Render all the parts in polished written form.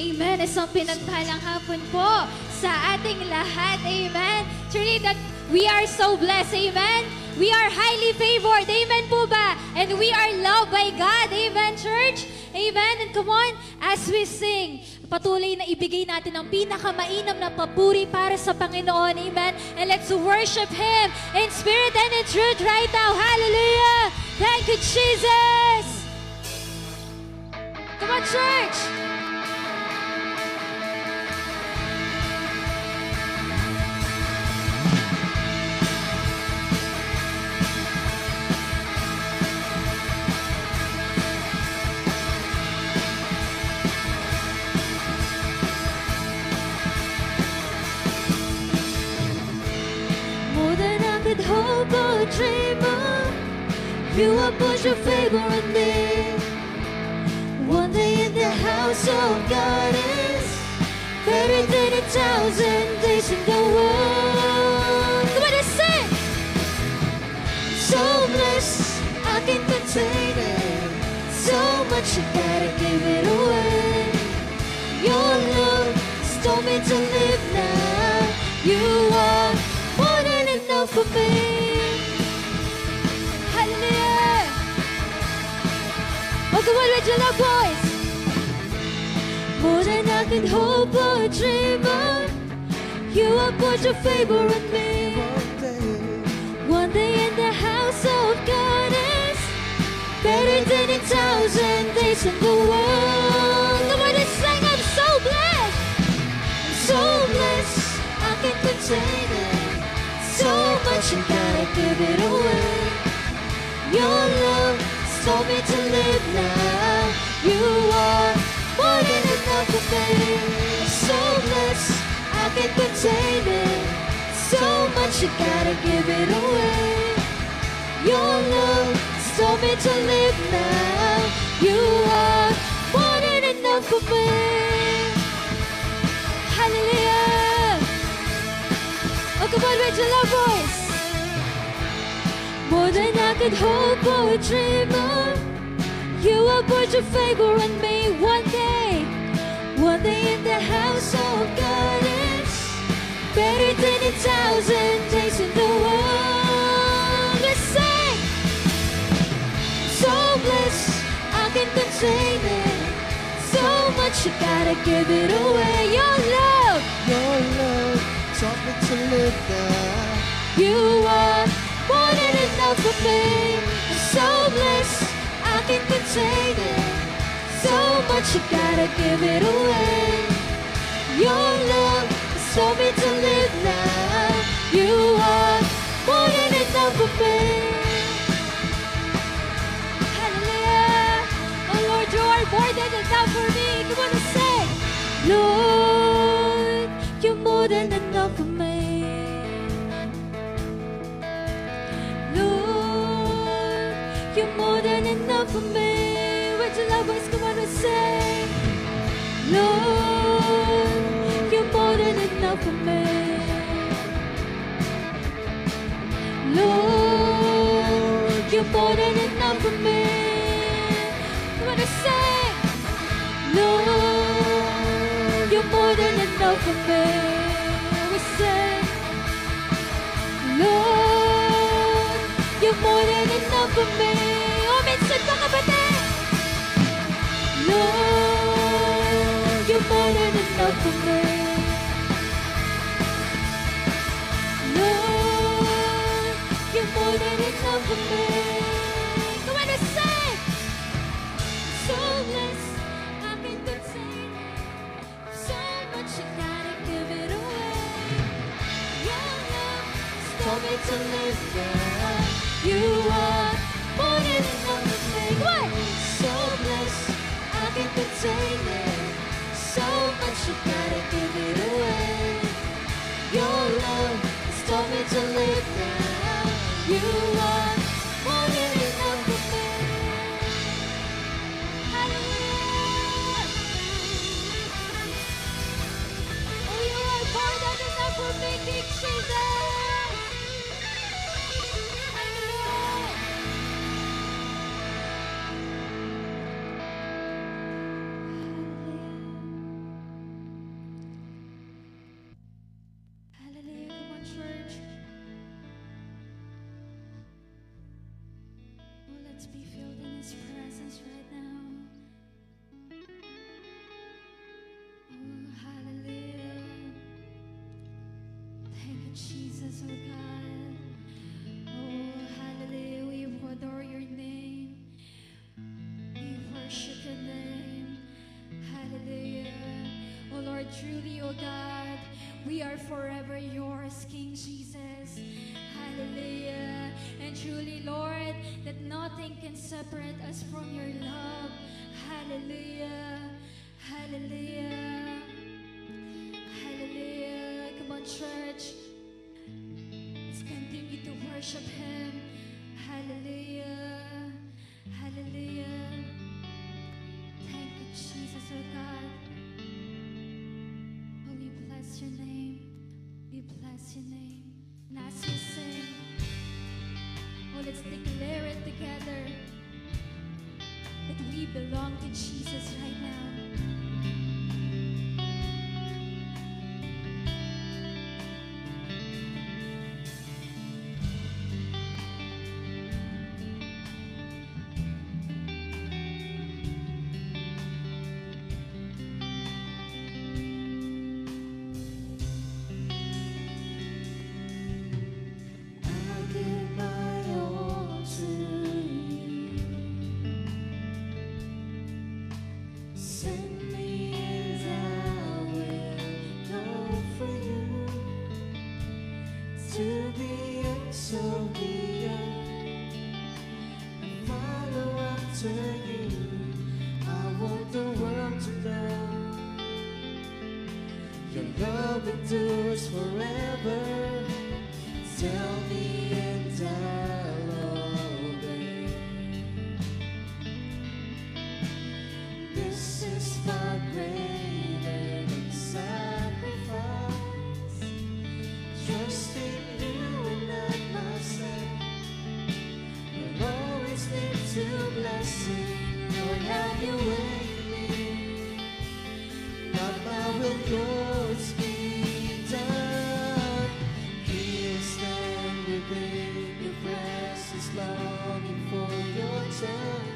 Amen. Isang pinagpalang hapon po sa ating lahat. Amen. Truly that we are so blessed. Amen. We are highly favored. Amen po ba? And we are loved by God. Amen, church. Amen. And come on, as we sing, patuloy na ibigay natin ang pinakamainam na papuri para sa Panginoon. Amen. And let's worship Him in spirit and in truth right now. Hallelujah. Thank you, Jesus. Come on, church. Hope or dream of, you will put your favor on me. One day in the house of God is better than 1,000 days in the world. Come on, let's sing. So blessed, I can't contain it. So much you gotta give it away. Your love told me to live now. You are more than enough for me. Hallelujah. Oh, come on with your love voice. More than I could hope or dream of, you have put your favor on me. One day in the house of God is better than 1,000 days in the world. Come on and sing, I'm so blessed. I'm so blessed, I can't contain it. So much you gotta give it away. Your love told me to live now. You are more than enough for me. So blessed, I can't contain it. So much you gotta give it away. Your love told me to live now. You are more than enough for me. Hallelujah. Oh, come on with your love voice. More than I could hope or dream of, you have put your favor on me. One day in the house of God is better than 1,000 days in the world. Let's sing. So blessed, I can't contain it. So much you gotta give it away. Your love taught me to live now. You are more than enough for me. I'm so blessed, I can't contain it. So much you gotta give it away. Your love has taught me to live now. You are more than enough for me. Hallelujah. Oh Lord, you are more than enough for me. Come on and sing. Lord, you're more than enough for me. Lord, you're more than enough for me. With your love voice, come on and sing. Lord, you're more than enough for me. Lord, you're more than enough for me. Come on and sing. Lord, you're more than enough for me. We sing. Lord, you're more than enough for me. Oh, minsan pa kapatid. Lord, you're more than enough for me. Lord, you're more than enough for me. Come on and sing. So blessed, I can't contain it. So much you gotta give it away. Your love has taught me to live now. You are more than enough for me. Come on. So blessed, I can't contain it. So much you gotta give it away. Your love has taught me to live now. You are more than enough for me. Hallelujah. Oh, you are more than enough for me, King Jesus. Hallelujah. Jesus, oh God. Oh, hallelujah. We adore your name. We worship your name. Hallelujah. Oh Lord, truly, oh God, we are forever yours, King Jesus. Hallelujah. And truly, Lord, that nothing can separate us from your love. Hallelujah. Hallelujah. Hallelujah. Come on, church. Let's continue to worship him. Hallelujah. Hallelujah. Thank you, Jesus, oh God. Oh, we bless your name. We bless your name. And as we sing, oh, let's declare it together that we belong to Jesus right now. Endures forever. Tell me and I'll obey. This is far greater than sacrifice. Trust in you and not myself. Will always live to blessing. Lord, have your way in me. Not my will, yours be. Your presence, longing for your touch.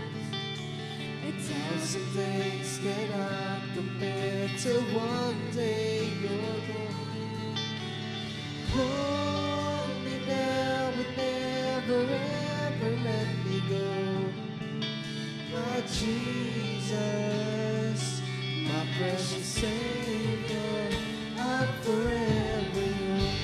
1,000 days cannot compare to one day you're gone. Hold me now and never ever let me go. My Jesus, my precious Savior, I'm forever yours.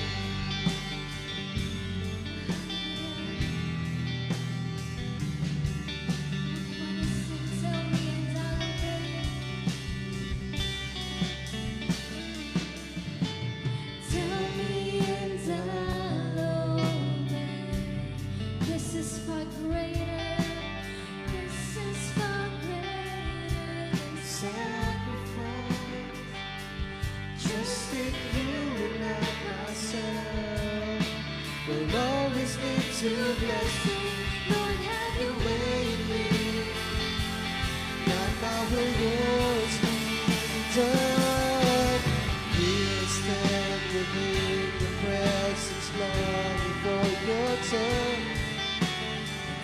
To bless you, Lord, have your way in me. Not my will, yours be done. Here stand within your presence, longing for your touch.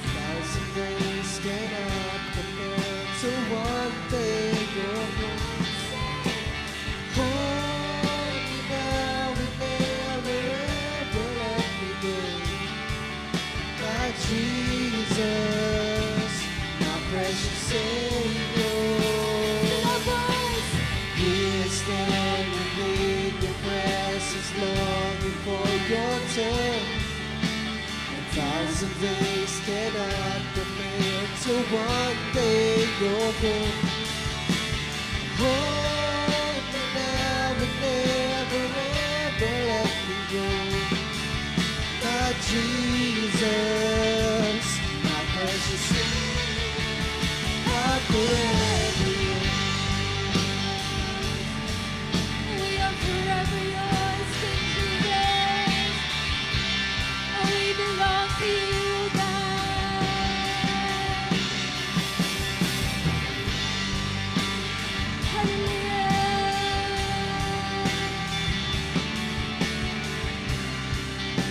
1,000 days cannot compare to one day you're gone. Hold me now and never ever let me go. Jesus, my precious Savior. Here stand within your presence, longing for your touch. 1,000 days cannot compare to one day you're gone. Hold me now and never ever let me go. My Jesus, my precious Savior, I'm forever yours. We are forever yours, King Jesus. Oh, we belong to you, God. Hallelujah.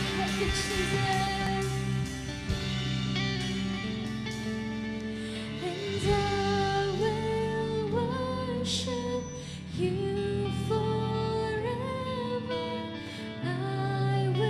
Thank you, Jesus. And I will worship you forever. I will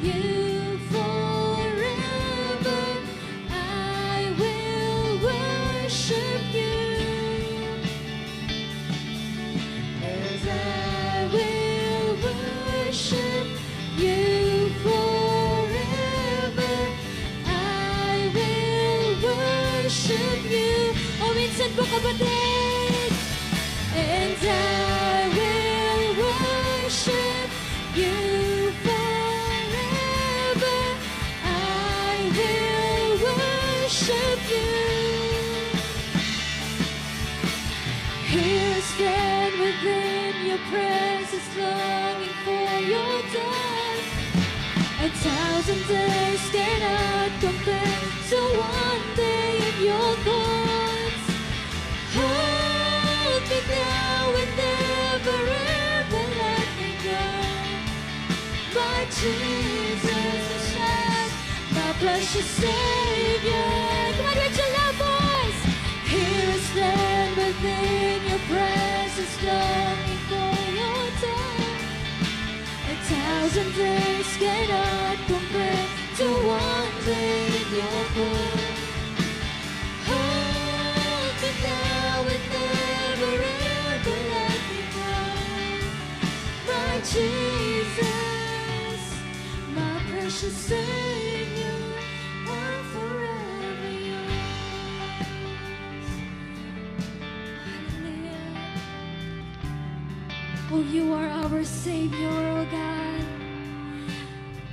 you forever. I will worship you. As I will worship you forever. I will worship you. O minsan po kapatid. And I will worship you forever. I will worship you. Here I stand within your presence, longing for your touch. 1,000 days cannot compare to one day in your thoughts. Hold me now and never ever let me go. My Jesus, my precious Savior. Come on, with your love voice. Here I stand within your presence, longing for your touch. 1,000 days cannot compare to one day in your court. Hold me now and never ever let me go. My Jesus, my precious Savior, I'm forever yours. Hallelujah. Oh, you are our Savior, oh God.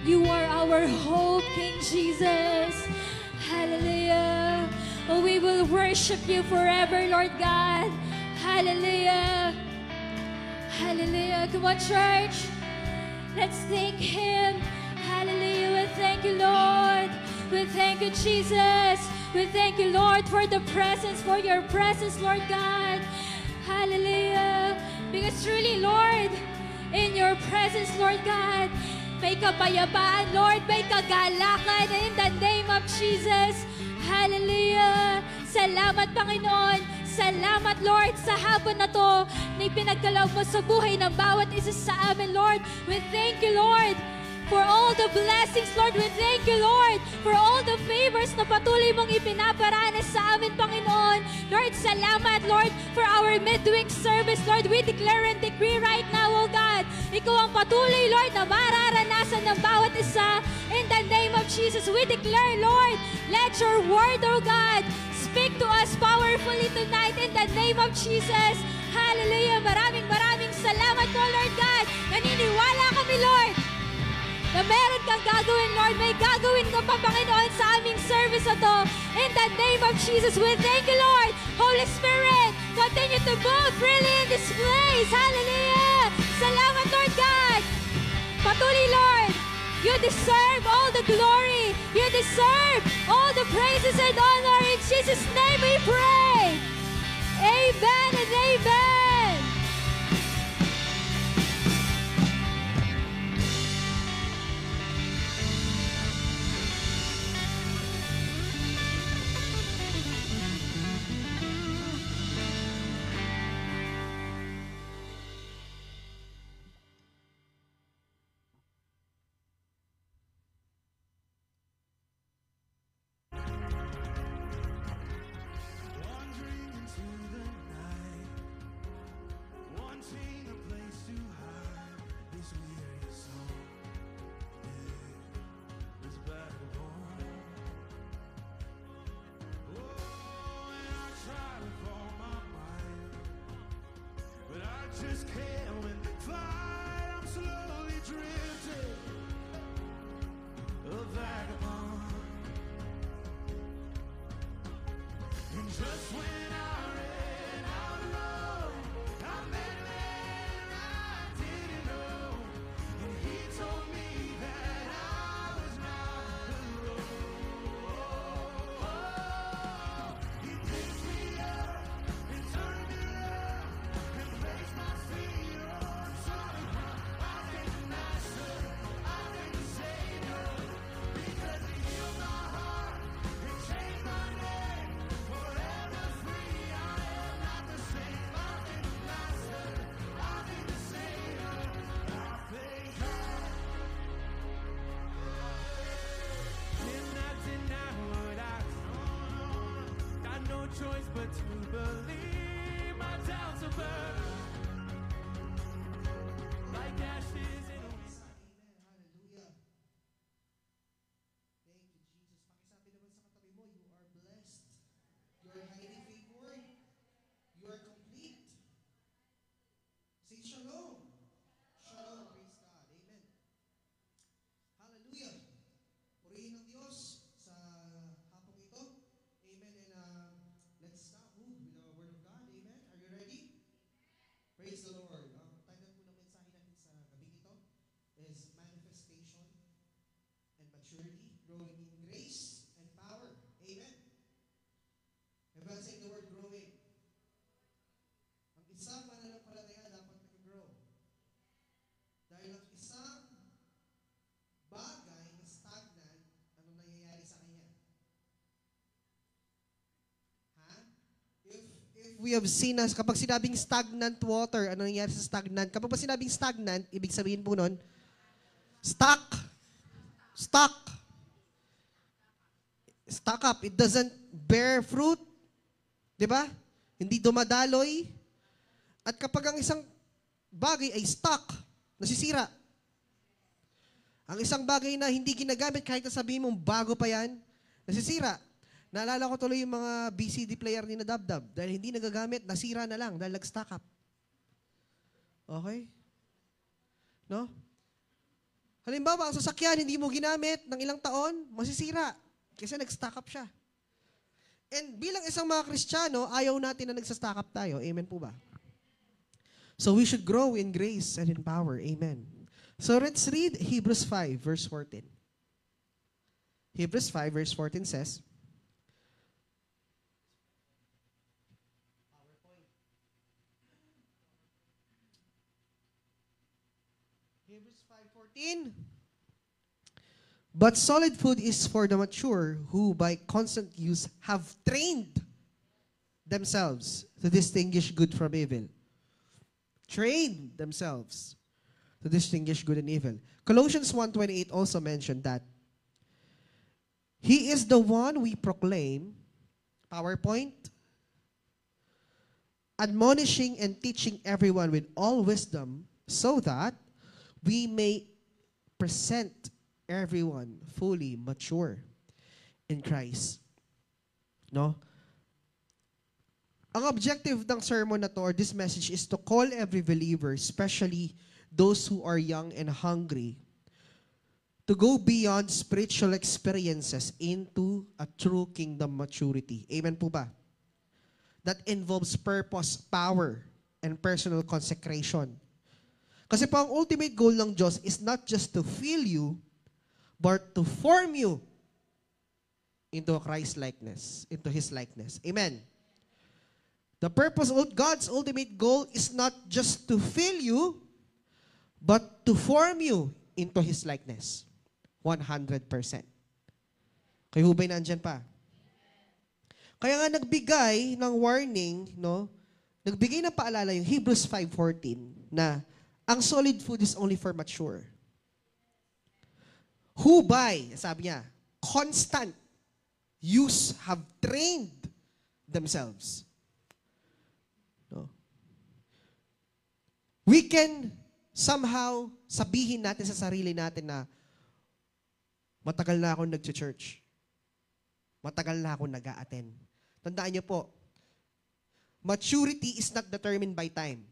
You are our hope, King Jesus. Hallelujah. Oh, we will worship you forever, Lord God. Hallelujah. Hallelujah. Come on, church. Let's thank Him. Hallelujah. We thank you, Lord. We thank you, Jesus. We thank you, Lord, for the presence, for your presence, Lord God. Hallelujah. Because truly, Lord, in your presence, Lord God, may kapayapaan, Lord, may kagalakan in the name of Jesus. Hallelujah. Salamat, Panginoon. Salamat, Lord, sa hapon na to na ipinagkaloob mo sa buhay ng bawat isa sa amin, Lord. We thank you, Lord, for all the blessings, Lord. We thank you, Lord, for all the favors na patuloy mong ipinaparanas sa amin, Panginoon. Lord, salamat, Lord, for our midweek service, Lord. We declare and decree right now, oh God, Ikaw ang patuloy, Lord, na mararanasan ng bawat isa. In the name of Jesus, we declare, Lord, let your word, oh God, speak to us powerfully tonight in the name of Jesus. Hallelujah. Maraming salamat po, Lord God. Naniniwala kami, Lord, na meron kang gagawin, Lord. May gagawin ka pa, Panginoon, sa aming service na to. In the name of Jesus, we thank you, Lord. Holy Spirit, continue to move freely in this place. Hallelujah. Salamat, Lord God. Patuloy, Lord. You deserve all the glory. You deserve all the praises and honor. In Jesus' name we pray. Amen and amen. choice but to believe. My doubts are burned like ashes in a wind. Hallelujah. Thank you, Jesus. Pakisabi naman sa katabi mo, you are blessed. You are highly favored. You are complete. Say shalom. Shalom. Praise God. Amen. Hallelujah. Purihin ng Diyos sa hapong ito. Amen. And let's move with the Word of God. Amen. Are you ready? Praise the Lord. Ang title po ng mensahe natin sa gabing ito is Manifestation and Maturity, Growing in Grace and Power. Amen. Everyone say the word growing. Ang isang mananampalataya dapat nag-grow. Dahil ang isang bagay na stagnant, ano nangyayari sa kanya? Ha? If we have seen us, kapag sinabing stagnant water, ano nangyayari sa stagnant? Kapag pa sinabing stagnant, ibig sabihin po nun, stuck. Stuck. Stuck up. It doesn't bear fruit. Di ba? Hindi dumadaloy. At kapag ang isang bagay ay stuck, nasisira. Ang isang bagay na hindi ginagamit, kahit na sabihin mong bago pa yan, nasisira. Naalala ko tuloy yung mga BCD player ni na Dabdab. Dahil hindi nagagamit, nasira na lang dahil nag-stack up. Okay? No? Halimbawa, ang sasakyan, hindi mo ginamit ng ilang taon, masisira. Kasi nag-stack up siya. And bilang isang mga Kristiyano, ayaw natin na nagsa-stack up tayo. Amen po ba? So we should grow in grace and in power. Amen. So let's read Hebrews 5, verse 14. Hebrews 5, verse 14 says, Hebrews 5:14. But solid food is for the mature, who by constant use have trained themselves to distinguish good from evil. Trained themselves to distinguish good and evil. Colossians 1:28 also mentioned that He is the one we proclaim, PowerPoint, admonishing and teaching everyone with all wisdom, so that we may present everyone fully mature in Christ. No? Ang objective ng sermon na to, or this message, is to call every believer, especially those who are young and hungry, to go beyond spiritual experiences into a true kingdom maturity. Amen po ba? That involves purpose, power, and personal consecration. Kasi po ang ultimate goal ng Diyos is not just to fill you, but to form you into Christ likeness, into His likeness. Amen. The purpose of God's ultimate goal is not just to fill you, but to form you into His likeness. 100%. Kayo ba'y nandyan pa? Kaya nga nagbigay ng warning, no? Nagbigay ng paalala yung Hebrews 5:14 na ang solid food is only for mature. Who by, sabi niya, constant use have trained themselves. No? We can somehow sabihin natin sa sarili natin na matagal na akong nag-church. Matagal na akong nag-a-attend. Tandaan niyo po, maturity is not determined by time.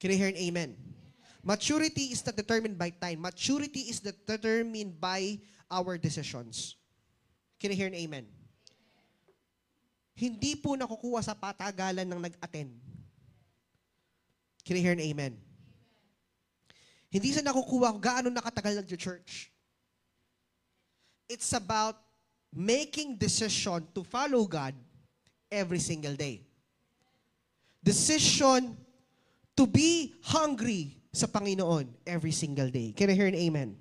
Can you hear an amen? Maturity is not determined by time. Maturity is determined by our decisions. Can you hear an amen? Hindi po nakukuha sa patagalan ng nag-attend. Can you hear an amen? Hindi sa nakukuha kung gaano nakatagal nag-church. It's about making decision to follow God every single day. Decision to be hungry sa Panginoon every single day. Can I hear an amen?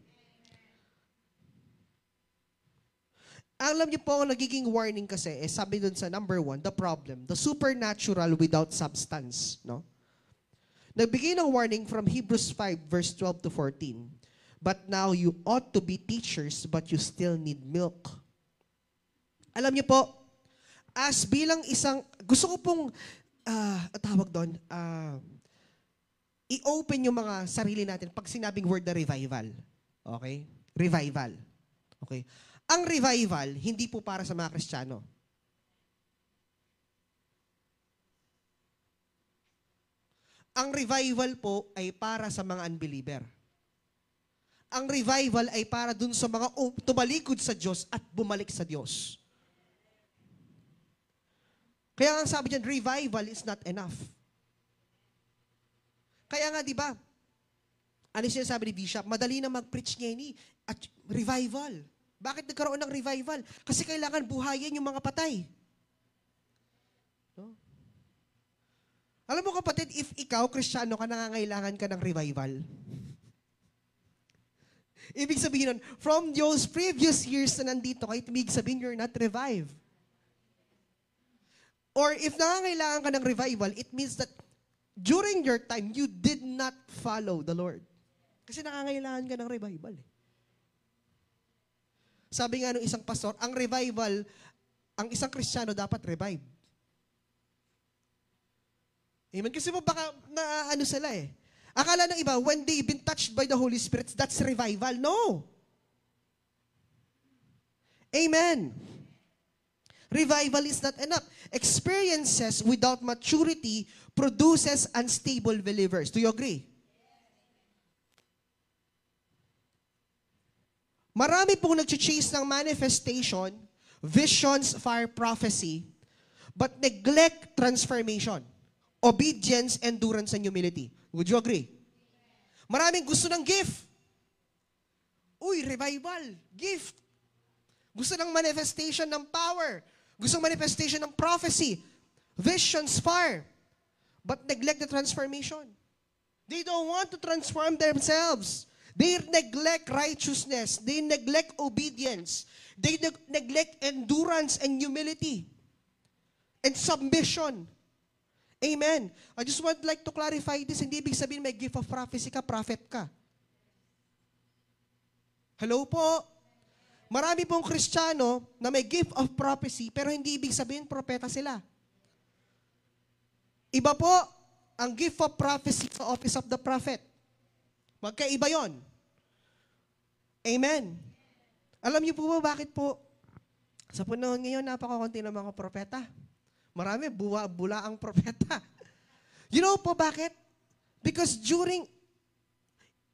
Alam niyo po, ang nagiging warning kasi, sabi dun sa number 1, the problem, the supernatural without substance. No? Nagbigay ng warning from Hebrews 5, verse 12 to 14. But now you ought to be teachers, but you still need milk. Alam niyo po, as bilang gusto ko pong, tawag doon, i-open yung mga sarili natin pag sinabing word na revival. Okay? Revival. Okay? Ang revival, hindi po para sa mga Kristiyano. Ang revival po ay para sa mga unbeliever. Ang revival ay para dun sa mga tumalikod sa Diyos at bumalik sa Diyos. Kaya ang sabi dyan, revival is not enough. Kaya nga, di ba, ano siya sabi ni Bishop, madali na mag-preach ngayon at revival. Bakit nagkaroon ng revival? Kasi kailangan buhayin yung mga patay. No? Alam mo kapatid, if ikaw, Kristiyano ka, nangangailangan ka ng revival. Ibig sabihin nun, from those previous years na nandito kayo, ibig sabihin you're not revived. Or if nangangailangan ka ng revival, it means that during your time, you did not follow the Lord. Kasi nangangailangan ka ng revival. Sabi nga nung isang pastor, ang revival, ang isang Kristiyano dapat revive. Amen? Kasi mo baka ano sila eh. Akala ng iba, when they've been touched by the Holy Spirit, that's revival. No. Amen. Revival is not enough. Experiences without maturity produces unstable believers. Do you agree? Marami pong nag-chase ng manifestation, visions, fire, prophecy, but neglect transformation, obedience, endurance, and humility. Would you agree? Maraming gusto ng gift. Uy, revival, gift. Gusto ng manifestation ng power. Gusto ng manifestation ng prophecy, visions, fire, but neglect the transformation. They don't want to transform themselves. They neglect righteousness. They neglect obedience. They neglect endurance and humility and submission. Amen. I just want like to clarify this. Hindi ibig sabihin may gift of prophecy ka, prophet ka. Hello po? Marami pong Kristiyano na may gift of prophecy pero hindi ibig sabihin propeta sila. Iba po ang gift of prophecy sa office of the prophet. Magkaiba yon. Amen. Alam niyo po ba bakit po sa panahon ngayon napakakunti ng mga propeta? Marami, bula ang propeta. You know po bakit? Because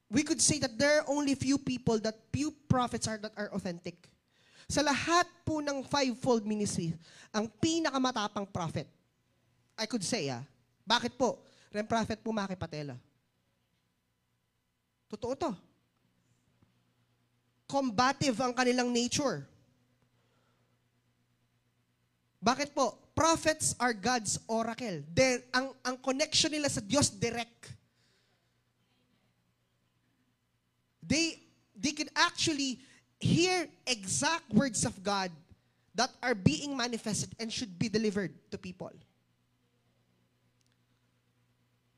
we could say that there are only few prophets that are authentic. Sa lahat po ng fivefold ministry, ang pinakamatapang prophet, I could say, bakit po? Ren prophet po Maki Patela. Totoo to. Combative ang kanilang nature. Bakit po? Prophets are God's oracle. Ang connection nila sa Diyos direct. They can actually hear exact words of God that are being manifested and should be delivered to people.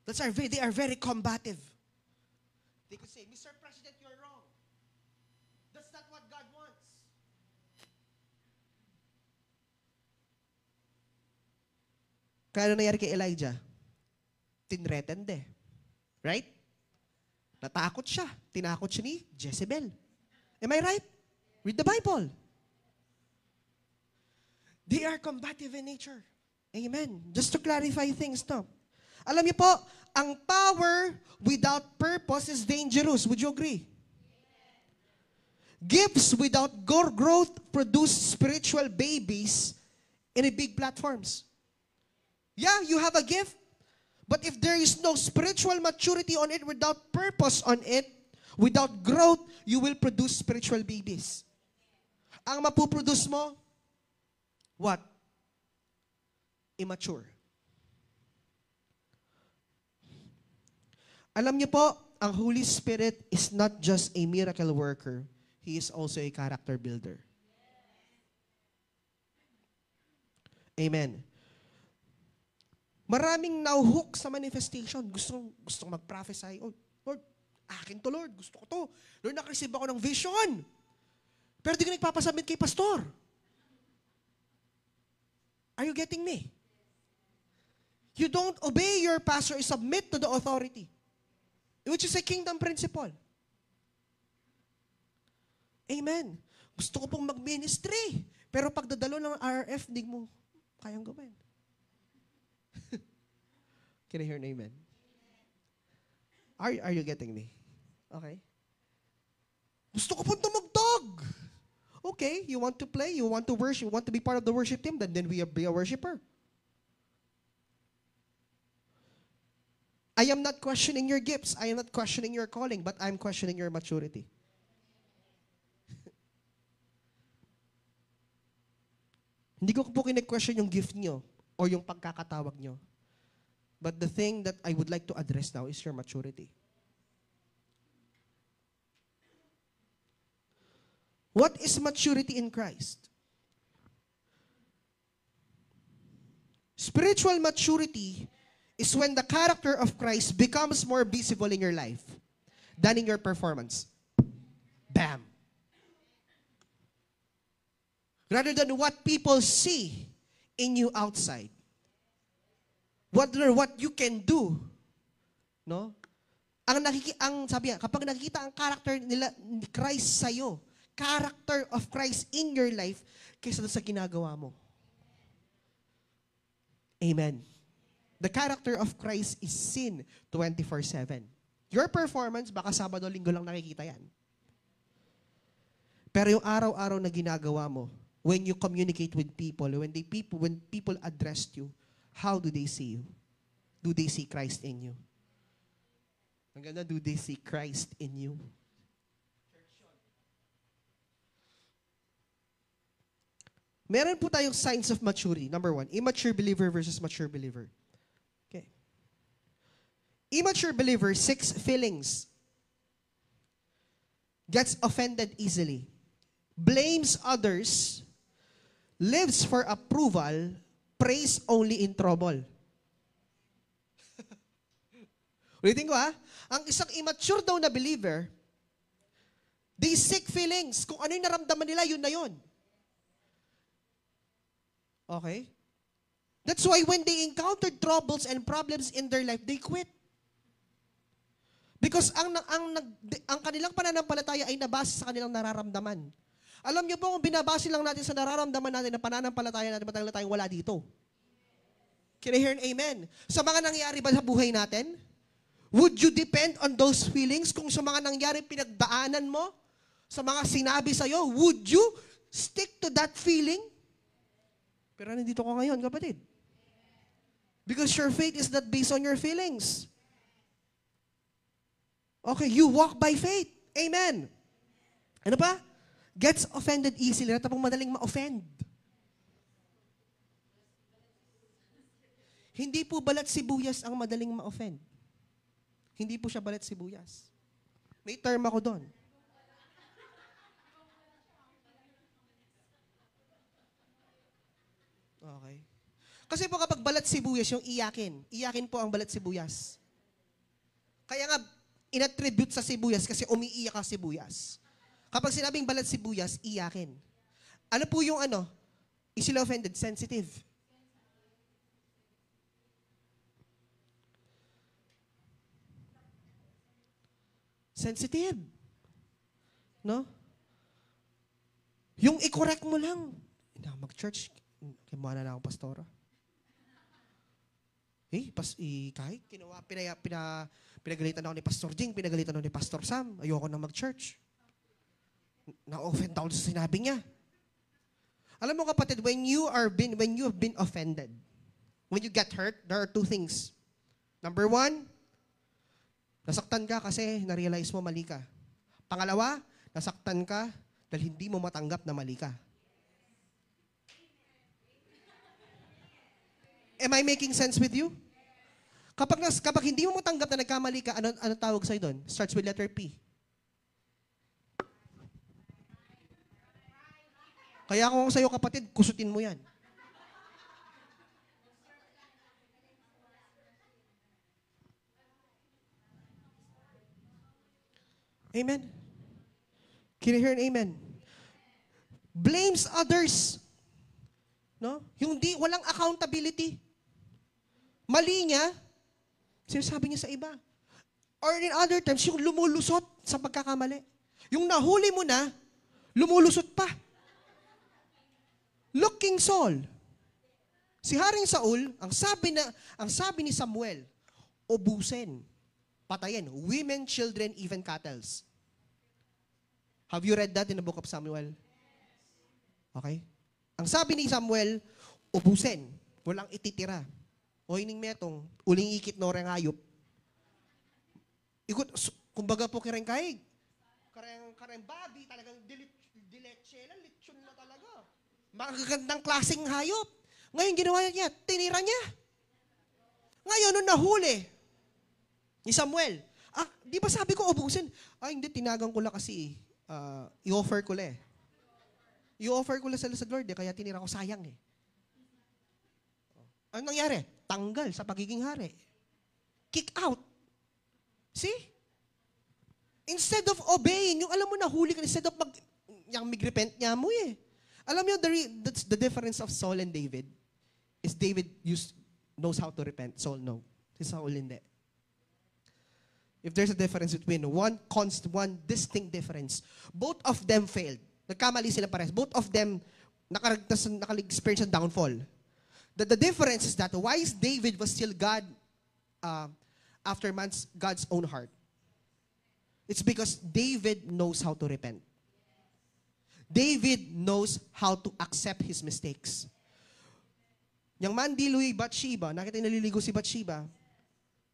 They are very combative. They could say, Mr. President, you're wrong. That's not what God wants. Kaya ano nangyari kay Elijah? Tinreten de. Right? Natakot siya. Tinakot siya ni Jezebel. Am I right? Read the Bible. They are combative in nature. Amen. Just to clarify things, no? Alam niyo po, ang power without purpose is dangerous. Would you agree? Gifts without growth produce spiritual babies in a big platforms. Yeah, you have a gift, but if there is no spiritual maturity on it, without purpose on it, without growth, you will produce spiritual babies. Ang mapuproduce mo, what? Immature. Alam niyo po, ang Holy Spirit is not just a miracle worker. He is also a character builder. Amen. Maraming nauhook sa manifestation. Gustong mag-prophesy. Oh, Lord, akin to Lord. Gusto ko to. Lord, nakareceive ako ng vision. Pero di ka nagpapasabit kay pastor. Are you getting me? You don't obey your pastor, you submit to the authority, which is a kingdom principle. Amen. Gusto ko pong mag-ministry, pero pagdadalo ng RF, hindi mo kayang gawin. Can I hear an amen? Are you getting me? Okay. Gusto ko pong tumugtog. Okay, you want to play, you want to worship, you want to be part of the worship team, then be a worshiper. I am not questioning your gifts. I am not questioning your calling, but I'm questioning your maturity. Hindi ko po kine-question yung gift nyo o yung pagkakatawag nyo. But the thing that I would like to address now is your maturity. What is maturity in Christ? Spiritual maturity is when the character of Christ becomes more visible in your life than in your performance. Bam! Rather than what people see in you outside. What you can do. No? Sabi nga, kapag nakikita ang character nila ni Christ sa'yo, character of Christ in your life, kaysa sa ginagawa mo. Amen. The character of Christ is seen 24/7. Your performance, baka Sabado, Linggo lang nakikita yan. Pero yung araw-araw na ginagawa mo, when you communicate with people, when people address you, how do they see you? Do they see Christ in you? Ang ganda, do they see Christ in you? Meron po tayong signs of maturity. Number 1, immature believer versus mature believer. Okay. Immature believer, 6 feelings. Gets offended easily. Blames others. Lives for approval. Prays only in trouble. Ulitin ko ang isang immature daw na believer, they seek feelings. Kung ano yung naramdaman nila, yun na yun. Okay? That's why when they encountered troubles and problems in their life, they quit. Because ang kanilang pananampalataya ay nabase sa kanilang nararamdaman. Alam niyo po, kung binabase lang natin sa nararamdaman natin na pananampalataya natin, matagal na tayong wala dito. Can I hear an amen? Sa mga nangyari ba sa buhay natin? Would you depend on those feelings? Kung sa mga nangyari pinagdaanan mo, sa mga sinabi sa'yo, would you stick to that feeling? Pero nandito ko ngayon, kapatid. Because your faith is not based on your feelings. Okay, you walk by faith. Amen. Ano pa? Gets offended easily. Natapong madaling ma-offend. Hindi po balat sibuyas ang madaling ma-offend. Hindi po siya balat sibuyas. May term ako doon. Okay. Kasi po kapag balat sibuyas, yung iyakin po ang balat sibuyas. Kaya nga, inattribute sa sibuyas kasi umiiyak ang sibuyas. Kapag sinabing balat sibuyas, iyakin. Ano po yung easily offended, sensitive. Sensitive. No? Yung i-correct mo lang. Hindi ako mag-church. Kimuha na akong pastora. Kahit pinagalitan ako ni Pastor Jing, pinagalitan ako ni Pastor Sam, ayoko na mag-church. Na-offend ako sa sinabi niya. Alam mo kapatid, when you have been offended, when you get hurt, there are 2 things. Number 1, nasaktan ka kasi na-realize mo mali ka. Pangalawa, nasaktan ka dahil hindi mo matanggap na mali ka. Am I making sense with you? Kapag hindi mo matanggap na nagkamali ka, ano tawag sa'yo doon? Starts with letter P. Kaya kung sa'yo kapatid, kusutin mo yan. Amen? Can you hear an amen? Blames others. No? Yung walang accountability. Mali niya, sinasabi niya sa iba. Or in other times, yung lumulusot sa pagkakamali. Yung nahuli mo na, lumulusot pa. Look, King Saul. Si Haring Saul, ang sabi ni Samuel, ubusin, patayin, women, children, even cattle. Have you read that in the book of Samuel? Okay? Ang sabi ni Samuel, ubusin, walang ititira. O ining metong, uling ikit no reng hayop. Ikot, kumbaga po kireng kaig. Kareng babi, talagang diletsela, lechon na talaga. Magagandang klaseng hayop. Ngayon ginawa niya, tinira niya. Ngayon, nung nahuli ni Samuel, di ba sabi ko ubusin? Hindi, tinagang ko lang kasi i-offer ko lang eh. I-offer ko lang sa Lord kaya tinira ko, sayang eh. Ano nangyari? Tanggal sa pagiging hari. Kick out. See? Instead of obeying, yung alam mo nahuli ka, instead of yung mag-repent niya mo eh. Alam mo that's the difference of Saul and David is David knows how to repent. Saul no. Si Saul hindi. If there's a difference between one distinct difference, both of them failed. Nagkamali sila pares. Both of them naka-experience ng downfall. The difference is that why is David was still God after God's own heart? It's because David knows how to repent. David knows how to accept his mistakes. Yung mandiloy Bathsheba, nakita yung naliligo si Bathsheba.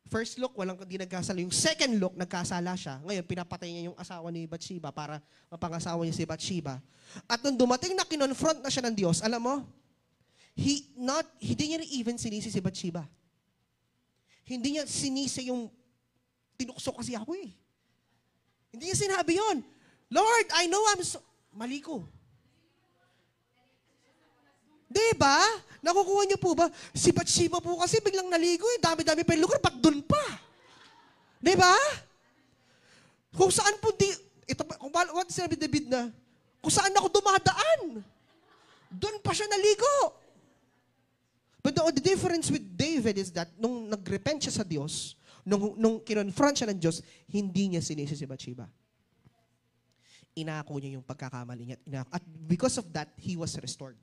First look, walang di nagkasala. Yung second look, nagkasala siya. Ngayon, pinapatay niya yung asawa ni Bathsheba para mapangasawa niya si Bathsheba. At nung dumating na kinonfront na siya ng Diyos, alam mo, hindi niya even sinisi si Bathsheba. Hindi niya sinisi yung tinukso kasi ako eh. Hindi niya sinabi yon. Lord, I know mali ko. Diba? Nakukuha niyo po ba? Si Bathsheba po kasi biglang naligo eh. Dami-dami pa yung lugar, ba't dun pa? Diba? Kung saan po what sinabi David na, kung saan ako dumadaan, dun pa siya naligo. But the difference with David is that nung nag-repent siya sa Diyos, nung kinonfront siya ng Diyos, hindi niya sinisi si Bathsheba. Inako niya yung pagkakamali niya. At because of that, he was restored.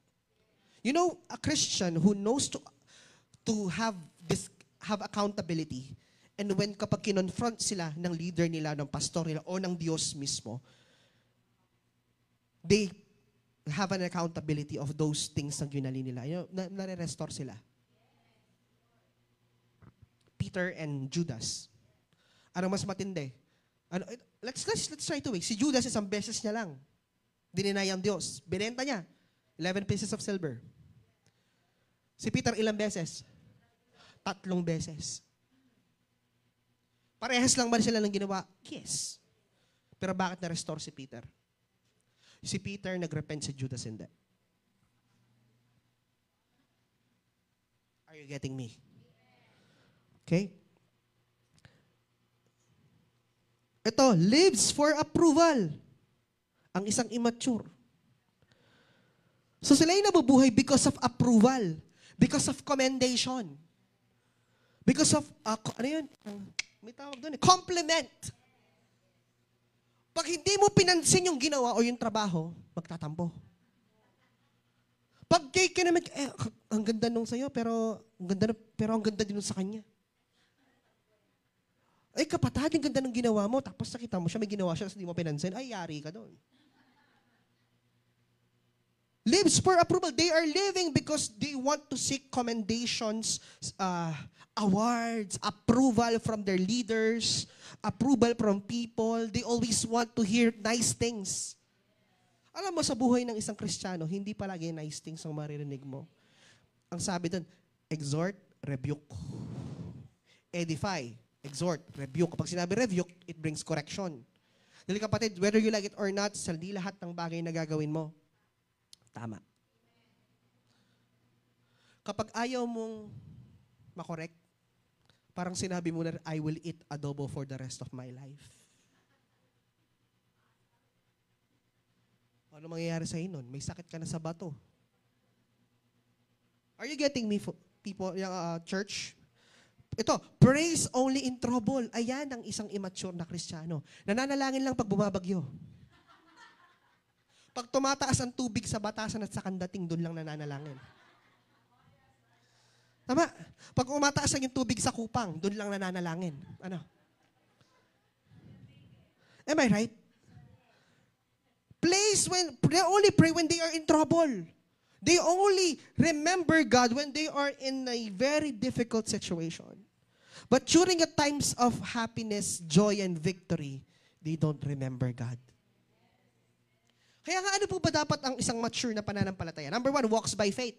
You know, a Christian who knows to have accountability, and when kapag kinonfront sila ng leader nila, ng pastor nila, o ng Diyos mismo, they have an accountability of those things na ginali nila. You know, nare-restore sila. Peter and Judas. Ano mas matindi? Let's try to wait. Si Judas, isang beses niya lang. Dininay ang Diyos. Binenta niya. 11 pieces of silver. Si Peter, ilang beses? 3 beses. Parehas lang ba sila ng ginawa? Yes. Pero bakit na-restore si Peter? Si Peter nag-repent, si Judas hindi. Are you getting me? Okay? Ito, lives for approval. Ang isang immature. So sila yung nabubuhay because of approval. Because of commendation. Because of, ano yun? May tawag doon eh. Compliment. Pag hindi mo pinansin yung ginawa o yung trabaho, magtatampo. Pag kay naman, ang ganda nung sa'yo, pero ang ganda din nung sa kanya. Ay, kapatid, ang ganda ng ginawa mo, tapos nakita mo siya, may ginawa siya, tapos hindi mo pinansin, ay, yari ka doon. Lives for approval. They are living because they want to seek commendations, awards, approval from their leaders, approval from people. They always want to hear nice things. Alam mo, sa buhay ng isang Kristiyano, hindi palagi nice things ang maririnig mo. Ang sabi doon, exhort, rebuke. Edify, exhort, rebuke. Kapag sinabi rebuke, it brings correction. Dahil kapatid, whether you like it or not, sa di lahat ng bagay na gagawin mo, tama. Kapag ayaw mong makorek, parang sinabi mo na, I will eat adobo for the rest of my life. Ano mangyayari sa'yo nun? May sakit ka na sa bato. Are you getting me, people, church? Ito, praise only in trouble. Ayan ang isang immature na Kristiyano. Nananalangin lang pag bumabagyo. Pag tumataas ang tubig sa batasan at sa kandating, doon lang nananalangin. Tama? Pag umataas ang yung tubig sa kupang, doon lang nananalangin. Ano? Am I right? They only pray when they are in trouble. They only remember God when they are in a very difficult situation. But during the times of happiness, joy, and victory, they don't remember God. Kaya nga ano po ba dapat ang isang mature na pananampalataya? Number 1, walks by faith.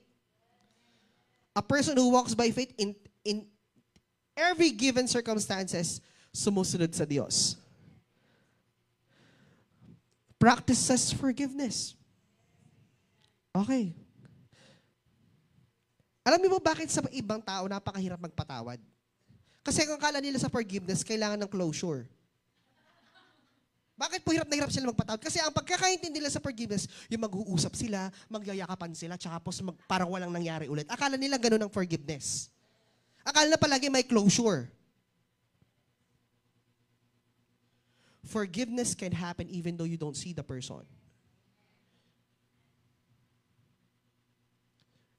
A person who walks by faith in every given circumstances, sumusunod sa Diyos. Practices forgiveness. Okay. Alam niyo mo bakit sa ibang tao napakahirap magpatawad? Kasi kung akala nila sa forgiveness, kailangan ng closure. Bakit po hirap na hirap sila magpatawad? Kasi ang pagkakaintindi nila sa forgiveness, yung mag-uusap sila, magyayakapan sila, tsaka parang walang nangyari ulit. Akala nila ganun ang forgiveness. Akala na palagi may closure. Forgiveness can happen even though you don't see the person.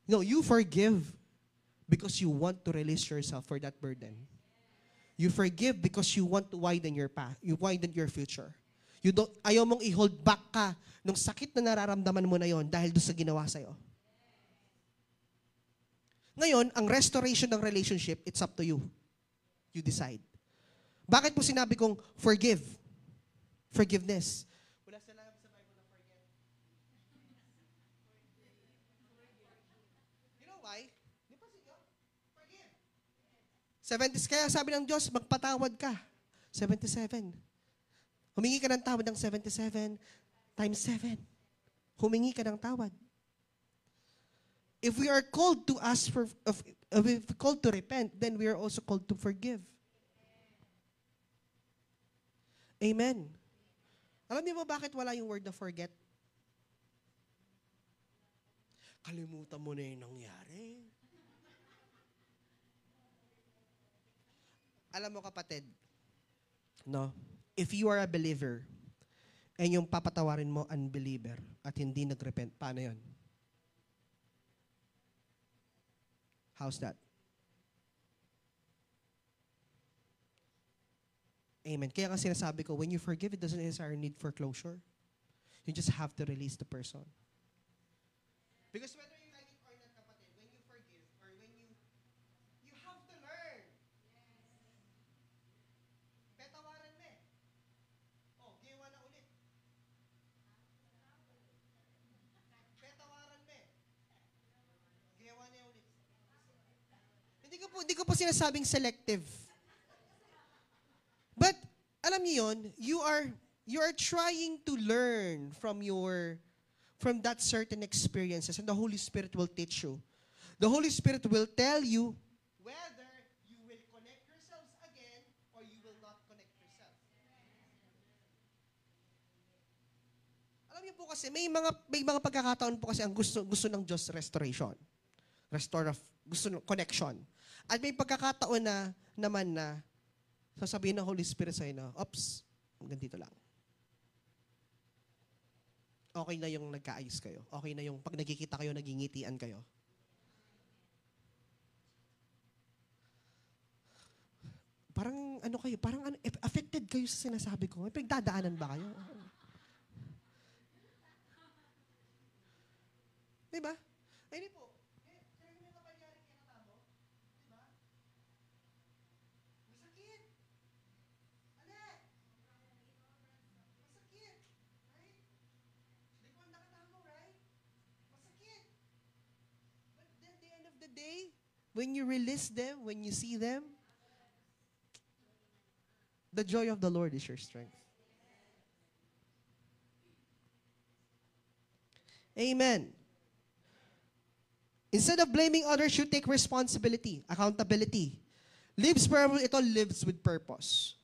No, you forgive because you want to release yourself for that burden. You forgive because you want to widen your path. You widen your future. Ayaw mong i-hold back ka nung sakit na nararamdaman mo na yon dahil doon sa ginawa sa'yo. Ngayon, ang restoration ng relationship, it's up to you. You decide. Bakit po sinabi kong forgive? Forgiveness. Wala sa Bible na forget. You know why? Di ba siya? Forgive. 70, kaya sabi ng Diyos, magpatawad ka. 77. Humingi ka ng tawad ng 77 times 7. Humingi ka ng tawad. If we are called to ask for, if we're called to repent, then we are also called to forgive. Amen. Alam niyo ba bakit wala yung word na forget? Kalimutan mo na yung nangyari. Alam mo kapatid, no? If you are a believer, and yung papatawarin mo unbeliever at hindi nagrepent, paano yun? How's that? Amen. Kaya nga sinasabi ko, when you forgive, it doesn't necessarily need for closure. You just have to release the person. Because whether you like it or not, kapatid, when you forgive, or when you have to learn. Petawaran me. Oh, giwa na ulit. Petawaran me. Giwa na ulit. Hindi ko po sinasabing selective. But, alam niyo yun, you are trying to learn from that certain experiences, and the Holy Spirit will teach you. The Holy Spirit will tell you whether you will connect yourselves again or you will not connect yourselves. Alam niyo po kasi, may mga pagkakataon po kasi ang gusto ng Diyos restoration. Gusto ng connection. At may pagkakataon na naman na sasabihin ng Holy Spirit sa'yo na, oops, hanggang dito lang. Okay na yung nagkaayos kayo. Okay na yung pag nagkikita kayo, nagingitian kayo. Parang affected kayo sa sinasabi ko. May pinagdadaanan ba kayo? Diba? Ay, di po. Day, when you release them, when you see them, the joy of the Lord is your strength. Amen. Instead of blaming others, you take responsibility, accountability. Lives forever, ito lives with purpose.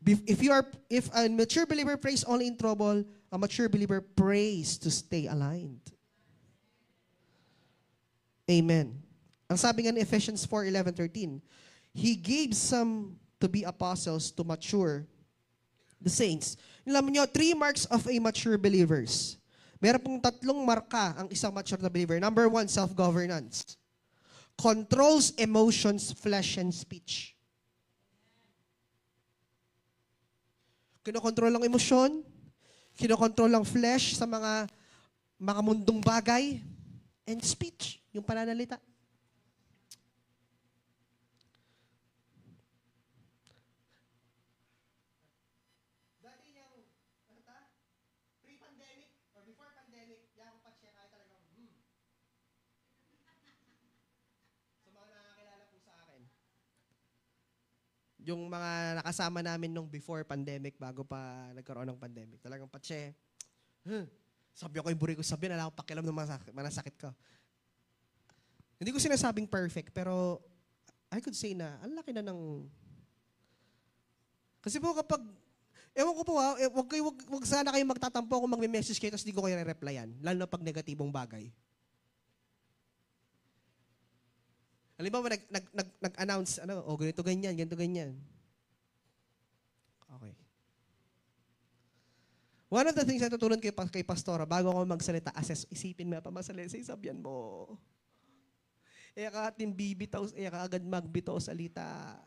If a mature believer prays only in trouble, a mature believer prays to stay aligned. Amen. Ang sabi nga in Ephesians 4:11-13, He gave some to be apostles to mature the saints. Alam niyo, 3 marks of a mature believers. Meron pong 3 marka ang isang mature na believer. Number 1, self-governance. Controls emotions, flesh, and speech. Kinokontrol ang emosyon, kinokontrol ang flesh sa mga mundong bagay, and speech, yung pananalita. Pre-pandemic or before pandemic, yakong pa siya kahit talagang, sa mga nakakilala po sa akin. Yung mga nakasama namin nung before pandemic, bago pa nagkaroon ng pandemic, talagang patse, sabi ako yung buri ko, sabi na lang akong pakialam ng manasakit ko. Hindi ko sinasabing perfect, pero I could say na, ang laki na ng... Kasi po kapag, ewan ko po wag sana kayo magtatampo kung magme-message kayo tapos di ko kayo re-replyan, lalo na pag negatibong bagay. Halimbawa, nag-announce, ganito ganyan. Okay. One of the things na tutulong kay Pastora, bago ako magsalita, isipin mo, pamasalita, sabihan mo. Ka agad magbitaw salita.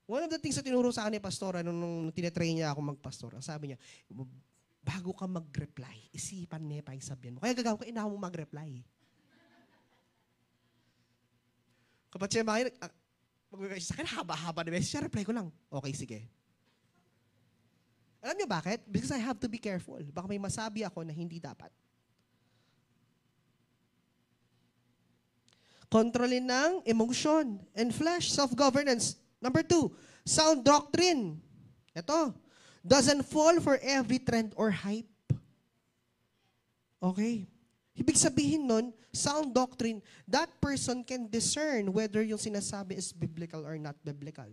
One of the things na tinuro sa akin ni Pastora, nung tinetrain niya ako magpastora, sabi niya, bago ka mag-reply, isipan niya pa yung sabihan mo. Kaya gagawin ko, inahaw mo mag-reply. Kapag siya mag-reply sa akin, haba-haba na message, reply ko lang. Okay, sige. Alam niyo bakit? Because I have to be careful. Baka may masabi ako na hindi dapat. Kontrolin ng emotion and flesh, self-governance. Number 2, sound doctrine. Ito, doesn't fall for every trend or hype. Okay. Ibig sabihin nun, sound doctrine, that person can discern whether yung sinasabi is biblical or not biblical.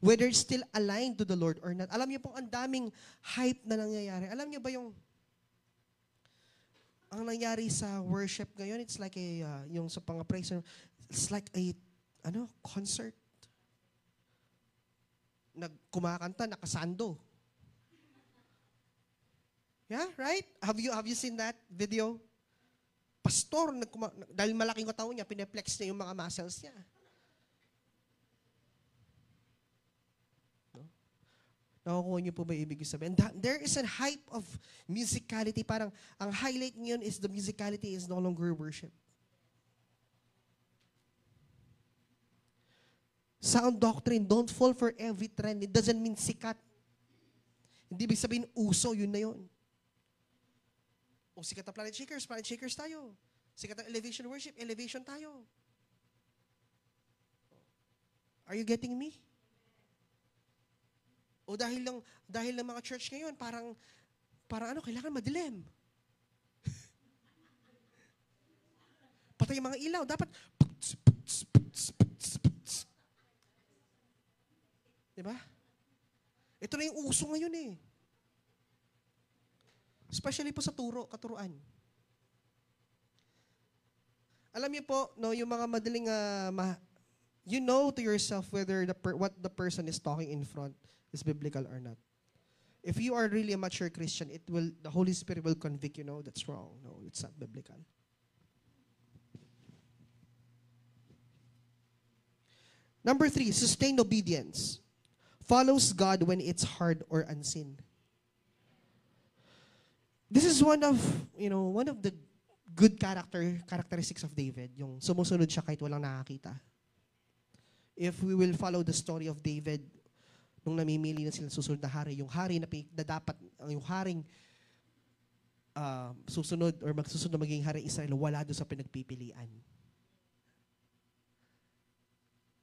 Whether it's still aligned to the Lord or not. Alam niyo po, ang daming hype na nangyayari. Alam niyo ba ang nangyari sa worship ngayon, it's like yung sa pang-praise, it's like a, concert. Kumakanta, nakasando. Yeah, right? Have you seen that video? Pastor, dahil malaking katawan niya, pineplex niya yung mga muscles niya. Nakukuha niyo po ba ibig sabihin? There is a hype of musicality. Parang, ang highlight ngayon is the musicality is no longer worship. Sound doctrine, don't fall for every trend. It doesn't mean sikat. Hindi ibig sabihin, uso, yun na yun. O sikat na planet shakers tayo. Sikat na elevation worship, elevation tayo. Are you getting me? O dahil lang mga church ngayon, parang kailangan madilim. Patay yung mga ilaw. Dapat, diba? Ito na yung uso ngayon eh. Especially po sa katuruan. Alam niyo po, yung mga madaling, you know to yourself whether what the person is talking in front is biblical or not. If you are really a mature Christian, the Holy Spirit will convict you, no, that's wrong. No, it's not biblical. Number 3, sustained obedience. Follows God when it's hard or unseen. This is one of the good characteristics of David, yung sumusunod siya kahit walang nakakita. If we will follow the story of David, nung namimili na sila susunod na hari, yung hari na dapat, yung haring susunod or magsusunod na maging hari Israel, wala doon sa pinagpipilian.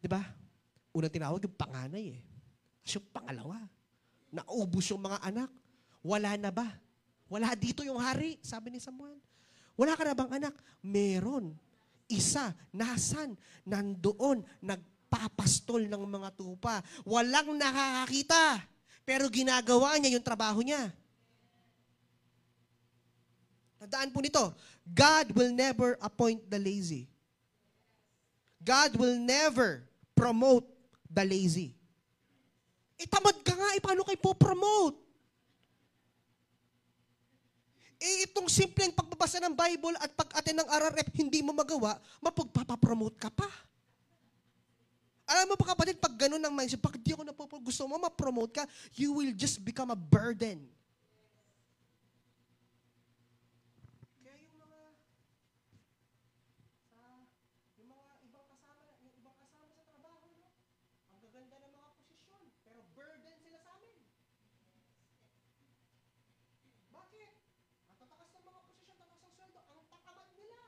Diba? Unang tinawag yung panganay eh. Kasi yung pangalawa, naubos yung mga anak. Wala na ba? Wala dito yung hari, sabi ni Samuel. Wala ka na bang anak? Meron. Isa, nasan? Nandoon, nagpapastol ng mga tupa. Walang nakakakita. Pero ginagawa niya yung trabaho niya. Tandaan po nito, God will never appoint the lazy. God will never promote the lazy. Tamad ka nga, paano kayo po-promote? Itong simpleng pagbabasa ng Bible at pag-attend ng RRF, hindi mo magawa, mapagpapapromote ka pa. Alam mo pa kapatid, pag ganun ang mindset, pag di ako gusto mo ma-promote ka, you will just become a burden. Kaya yung mga ibang kasama sa trabaho, no? Ang gaganda ng mga posisyon, pero burden sila sa amin. Bakit? Ang tatakas ng mga posisyon, tatakas ng sweldo, ang takamad nila.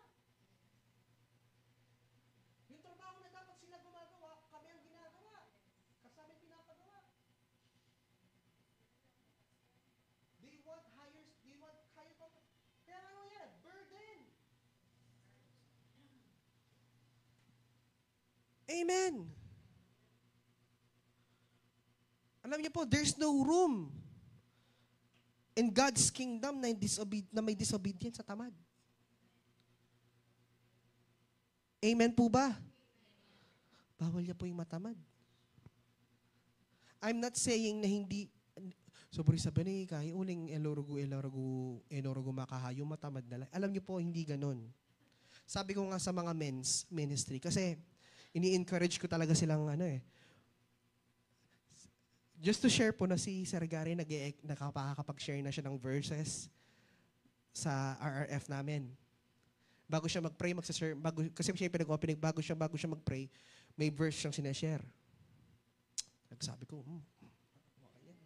Yung trabaho na dapat sila gumagawa, kami ang ginagawa. Kasama pinapagawa. They want higher kaya ano yan? Burden. Amen. Alam niyo po, there's no room in God's kingdom na may disobedience sa tamad. Amen po ba? Bawal niya po yung matamad. I'm not saying na hindi, sobri sabi ni kaya uling elorogu makahayo matamad na lang. Alam niyo po, hindi ganon. Sabi ko nga sa mga men's ministry, kasi ini-encourage ko talaga silang just to share po na si Sir Gary nakakapag-share na siya ng verses sa RRF namin. Bago siya mag-pray, kasi siya yung pinag-opening, bago siya mag-pray, may verse siyang sinashare. Nagsabi ko,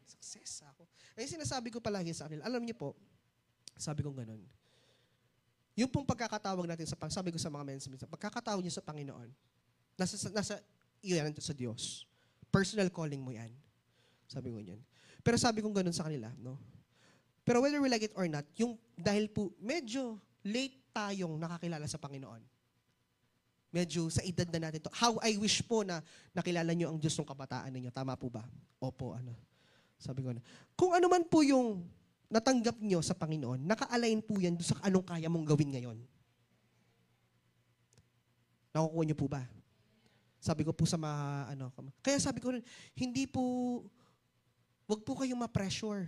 success ako. Ay sinasabi ko palagi sa kanila, alam niyo po, sabi ko ganun, yung pong pagkakatawag natin sabi ko sa mga men, pagkakatawag niyo sa Panginoon, nasa yan sa Diyos. Personal calling mo yan. Sabi ko yan. Pero sabi ko ganun sa kanila, no? Pero whether we like it or not, dahil po medyo late tayong nakakilala sa Panginoon. Medyo sa edad na natin to. How I wish po na nakilala nyo ang Diyos ng kabataan ninyo. Tama po ba? Opo, sabi ko na. Kung ano man po yung natanggap nyo sa Panginoon, naka-align po yan sa anong kaya mong gawin ngayon. Nakukuha nyo po ba? Sabi ko po sa mga, kaya sabi ko rin, hindi po, wag po kayong ma-pressure.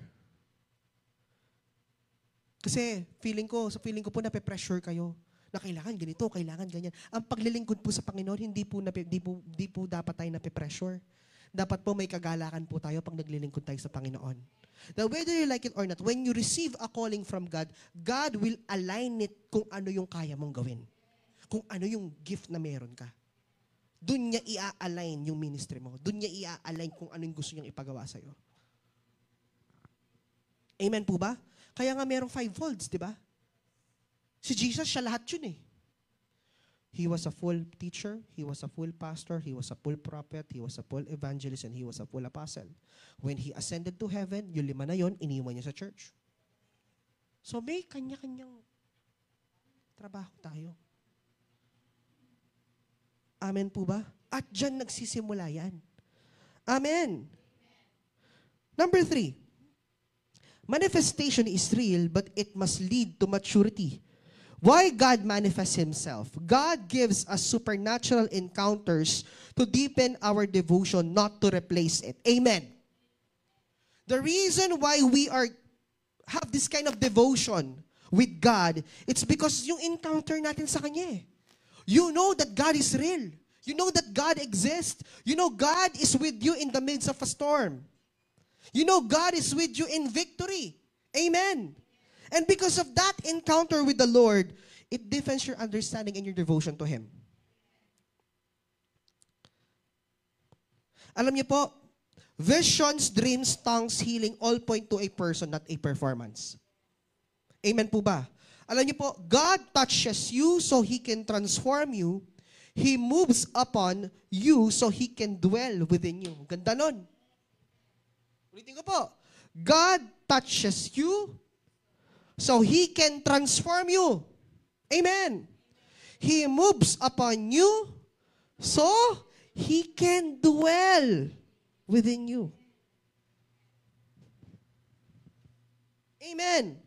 Kasi feeling ko po nape-pressure kayo na kailangan ganito, kailangan ganyan. Ang paglilingkod po sa Panginoon, hindi po dapat tayo nape-pressure. Dapat po may kagalakan po tayo pag naglilingkod tayo sa Panginoon. Now, whether you like it or not, when you receive a calling from God, God will align it kung ano yung kaya mong gawin. Kung ano yung gift na meron ka. Doon niya i-align yung ministry mo. Doon niya i-align kung ano yung gusto niyang ipagawa sa'yo. Amen po ba? Kaya nga merong 5 folds, di ba? Si Jesus, siya lahat yun eh. He was a full teacher, he was a full pastor, he was a full prophet, he was a full evangelist, and he was a full apostle. When he ascended to heaven, yung 5 na yun, iniwan niya sa church. So may kanya-kanyang trabaho tayo. Amen po ba? At dyan nagsisimula yan. Amen. Number 3. Manifestation is real, but it must lead to maturity. Why God manifests Himself? God gives us supernatural encounters to deepen our devotion, not to replace it. Amen. The reason why we have this kind of devotion with God, it's because yung encounter natin sa Kanya eh. You know that God is real. You know that God exists. You know God is with you in the midst of a storm. You know God is with you in victory. Amen. And because of that encounter with the Lord, it deepens your understanding and your devotion to Him. Alam niyo po, visions, dreams, tongues, healing, all point to a person, not a performance. Amen po ba? Alam niyo po, God touches you so He can transform you. He moves upon you so He can dwell within you. Ganda nun. Ulitin ko po. God touches you so He can transform you. Amen. He moves upon you so He can dwell within you. Amen.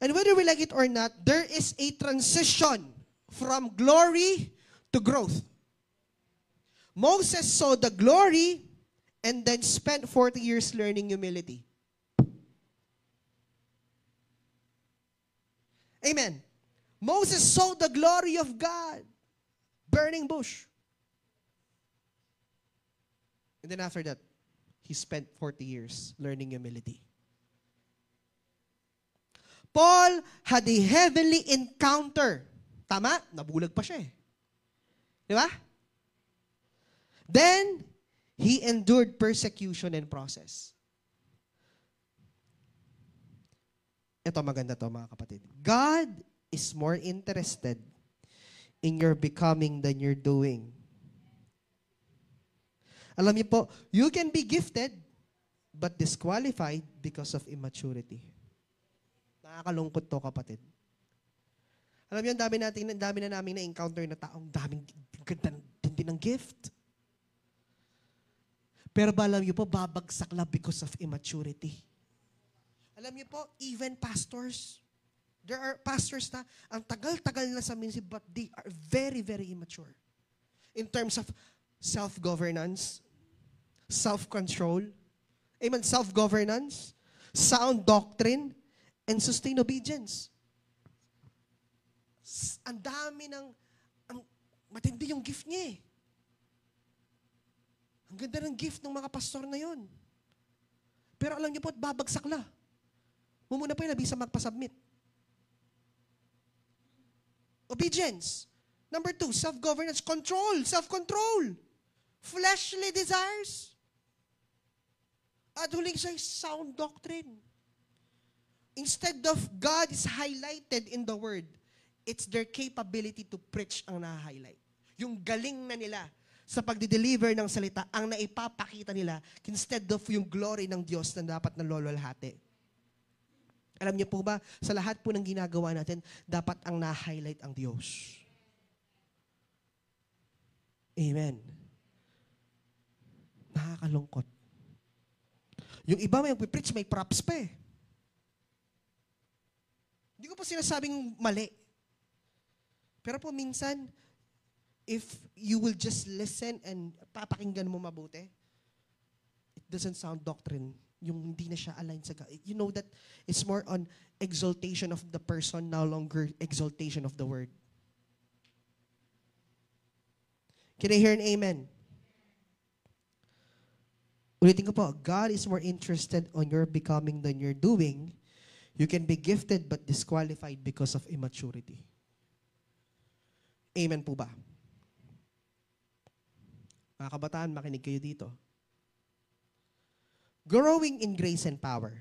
And whether we like it or not, there is a transition from glory to growth. Moses saw the glory and then spent 40 years learning humility. Amen. Moses saw the glory of God, burning bush. And then after that, he spent 40 years learning humility. Paul had a heavenly encounter. Tama? Nabulag pa siya eh. Di ba? Then, he endured persecution and process. Ito maganda to mga kapatid. God is more interested in your becoming than your doing. Alam niyo po, you can be gifted but disqualified because of immaturity. Nakakalungkot to, kapatid. Alam niyo, dami na namin na-encounter na taong daming ganda ng gift. Pero alam niyo po, babagsak lang because of immaturity. Alam niyo po, even pastors, there are pastors na ang tagal-tagal na sa ministry but they are very, very immature. In terms of self-governance, self-control, amen, self-governance, sound doctrine, and sustained obedience. Ang dami matindi yung gift niya eh. Ang ganda ng gift ng mga pastor na yon. Pero alam niyo po, babagsak la. Mumuna po yung nabisa magpasubmit. Obedience. Number 2, self-governance. Control. Self-control. Fleshly desires. At huling sa sound doctrine. Instead of God is highlighted in the Word, it's their capability to preach ang na-highlight. Yung galing na nila sa pagdi-deliver ng salita, ang naipapakita nila, instead of yung glory ng Diyos na dapat nalololhati. Alam niyo po ba, sa lahat po ng ginagawa natin, dapat ang na-highlight ang Diyos. Amen. Nakakalungkot. Yung iba may preach, may props pa eh. Hindi ko po sinasabing mali. Pero po minsan, if you will just listen and papakinggan mo mabuti, it doesn't sound doctrine. Yung hindi na siya aligned sa God. You know that it's more on exaltation of the person, no longer exaltation of the word. Can I hear an amen? Ulitin ko po, God is more interested on your becoming than your doing. You can be gifted but disqualified because of immaturity. Amen po ba? Mga kabataan, makinig kayo dito. Growing in grace and power.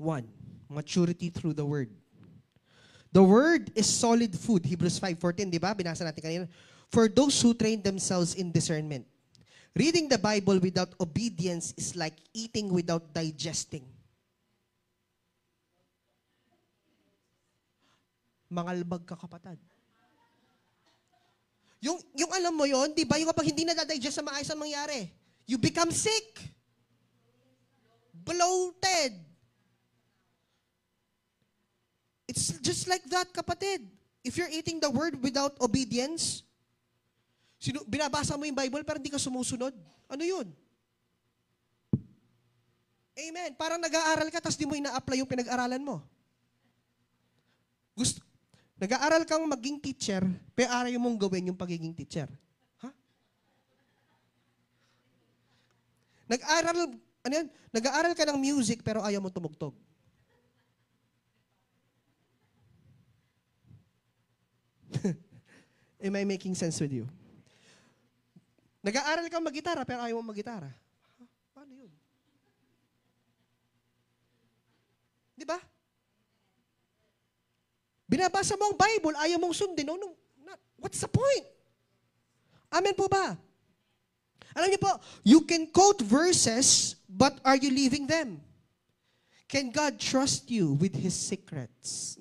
1, maturity through the Word. The Word is solid food. Hebrews 5:14, di ba? Binasa natin kanina. For those who train themselves in discernment. Reading the Bible without obedience is like eating without digesting. Mangalbag ka, kapatid. Yung alam mo yon, di ba? Yung kapag hindi na-digest sa maayos ang mangyari, you become sick. Bloated. It's just like that, kapatid. If you're eating the word without obedience, binabasa mo yung Bible pero hindi ka sumusunod. Ano yun? Amen. Parang nag-aaral ka tapos di mo ina-apply yung pinag-aralan mo. Nag-aaral kang maging teacher, pero ayaw mong gawin yung pagiging teacher. Ha? Nag-aaral ka ng music, pero ayaw mong tumugtog. Am I making sense with you? Nag-aaral kang mag-gitara, pero ayaw mong mag-gitara. Ha? Paano yun? Di ba? Binabasa mo ang Bible, ayaw mong sundin. What's the point? Amen po ba? Alam niyo po, you can quote verses, but are you leaving them? Can God trust you with His secrets?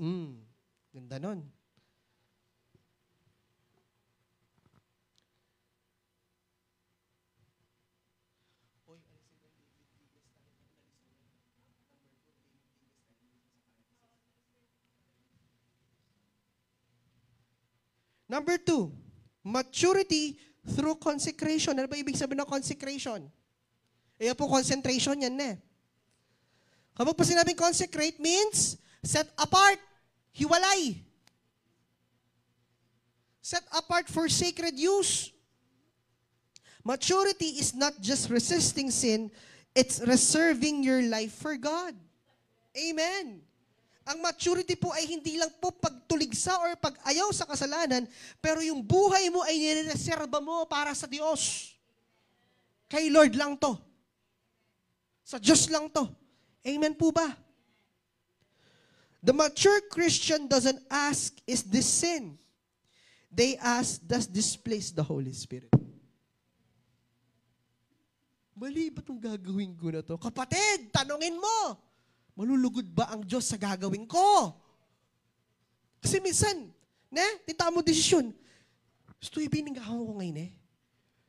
Ganda nun. Number 2, maturity through consecration. Ano ba ibig sabihin ng consecration? Ayan po, concentration yan eh. Kapag po sinabing consecrate means set apart, hiwalay. Set apart for sacred use. Maturity is not just resisting sin, it's reserving your life for God. Amen. Ang maturity po ay hindi lang po pagtuligsa or pag-ayaw sa kasalanan, pero yung buhay mo ay nireserba mo para sa Diyos. Kay Lord lang to. Sa Diyos lang to. Amen po ba? The mature Christian doesn't ask, is this sin? They ask, does this please the Holy Spirit? Mali ba itong gagawin ko na to? Kapatid, tanungin mo, malulugod ba ang Diyos sa gagawin ko? Kasi minsan, tita mo desisyon. Gusto ibinigawan ko ngayon eh.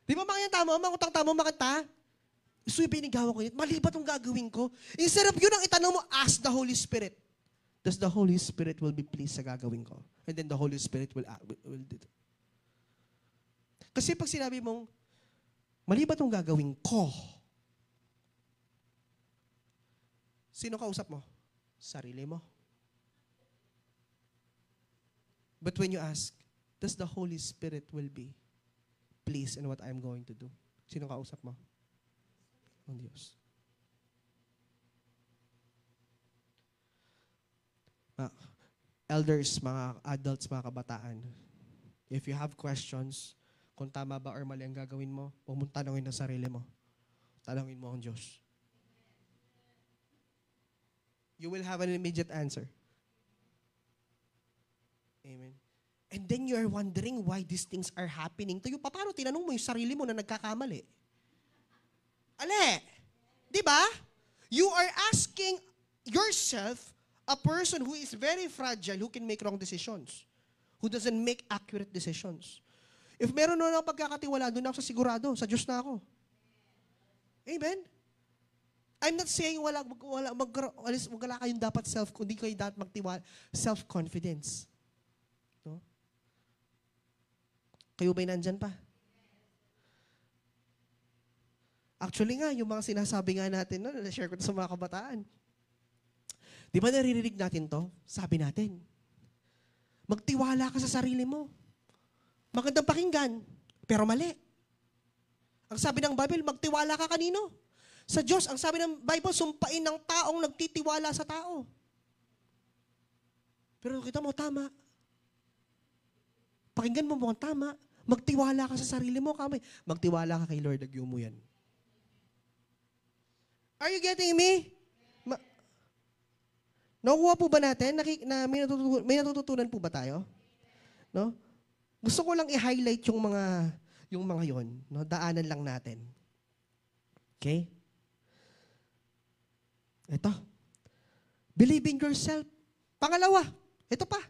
Di ba mga yan tama? Mga utang tama makanta? Gusto ibinigawan ko ngayon. Mali ba itong gagawin ko? Instead of yun ang itanong mo, ask the Holy Spirit. Does the Holy Spirit will be pleased sa gagawin ko? And then the Holy Spirit will do it. Kasi pag sinabi mong, mali ba itong gagawin ko? Sino kausap mo? Sarili mo. But when you ask, does the Holy Spirit will be pleased in what I'm going to do? Sino kausap mo? Ang Diyos. Elders, mga adults, mga kabataan, if you have questions, kung tama ba or mali ang gagawin mo, huwag mong tanongin ang sarili mo. Tanongin mo ang Diyos. You will have an immediate answer. Amen. And then you are wondering why these things are happening to you. Paano tinanong mo yung sarili mo na nagkakamali? Ale, di ba? You are asking yourself, a person who is very fragile, who can make wrong decisions, who doesn't make accurate decisions. If meron na ako pagkakatiwala, doon ako sa sigurado, sa Diyos na ako. Amen? I'm not saying wala kayong dapat hindi kayo dapat magtiwala, self-confidence. No? Kayo ba'y nandyan pa? Actually nga, yung mga sinasabi nga natin, na-share ko sa mga kabataan. Di ba naririnig natin to? Sabi natin, magtiwala ka sa sarili mo. Magandang pakinggan, pero mali. Ang sabi ng Bible, magtiwala ka kanino? Sa Diyos. Ang sabi ng Bible, sumpain ng taong nagtitiwala sa tao. Pero kita mo, tama. Pakinggan mo mukhang tama. Magtiwala ka sa sarili mo, kami. Magtiwala ka kay Lord, nagyo mo yan. Are you getting me? Nakuha po ba natin? May natututunan po ba tayo? No? Gusto ko lang i-highlight yung mga yon, no? Daanan lang natin. Okay? Ito. Believe in yourself. Pangalawa. Ito pa.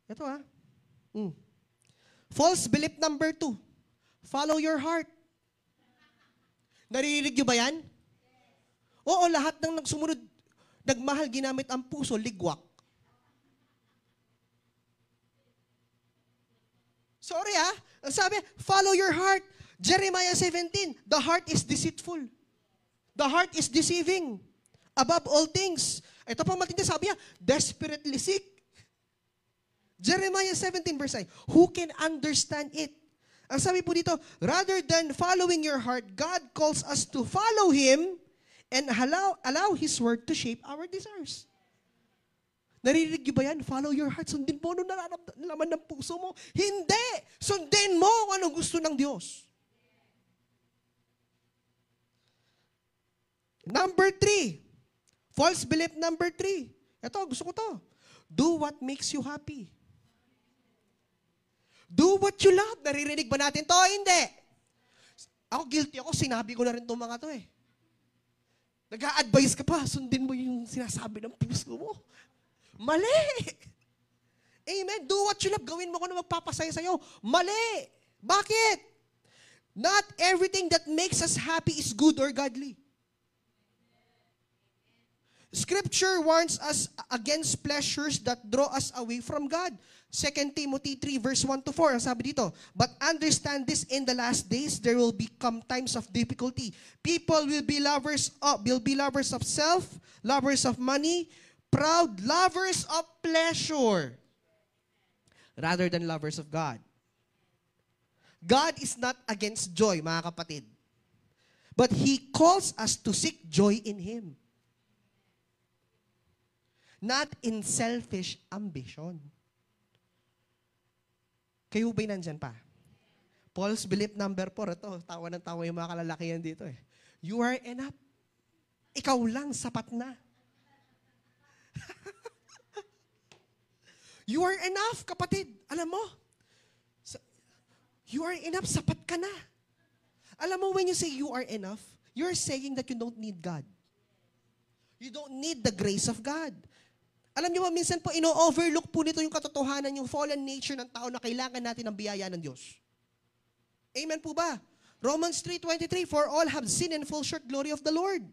Ito False belief number 2. Follow your heart. Naririnig niyo ba yan? Oo, lahat ng nagsumunod, nagmahal, ginamit ang puso, ligwak. Sorry ang sabi, follow your heart. Jeremiah 17, the heart is deceitful. The heart is deceiving. Above all things. Ito pang matindi, sabi niya, desperately sick. Jeremiah 17 verse 9, who can understand it? Ang sabi po dito, rather than following your heart, God calls us to follow Him and allow His Word to shape our desires. Naririnig niyo ba yan? Follow your heart. Sundin po anong nalaman ng puso mo. Hindi! Sundin mo kung anong gusto ng Diyos. Number 3. False belief number 3. Ito, gusto ko to. Do what makes you happy. Do what you love. Naririnig ba natin to? Hindi. Ako guilty ako. Sinabi ko na rin itong mga to eh. Nag-a-advise ka pa. Sundin mo yung sinasabi ng puso mo. Mali. Amen. Do what you love. Gawin mo kung ano magpapasaya sa'yo. Mali. Bakit? Not everything that makes us happy is good or godly. Scripture warns us against pleasures that draw us away from God. 2 Timothy 3 verse 1 to 4, ang sabi dito, but understand this, in the last days there will become times of difficulty. People will be lovers of self, lovers of money, proud, lovers of pleasure, rather than lovers of God. God is not against joy, mga kapatid. But He calls us to seek joy in Him. Not in selfish ambition. Kayo ba'y nandyan pa? Paul's belief number 4, ito, tawa ng tawa yung mga kalalakihan dito eh. You are enough. Ikaw lang, sapat na. You are enough, kapatid. Alam mo, you are enough, sapat ka na. Alam mo, when you say you are enough, you're saying that you don't need God. You don't need the grace of God. Alam niyo ba, minsan po, ino-overlook po nito yung katotohanan, yung fallen nature ng tao na kailangan natin ng biyaya ng Diyos. Amen po ba? Romans 3:23, for all have sinned and fall short glory of the Lord.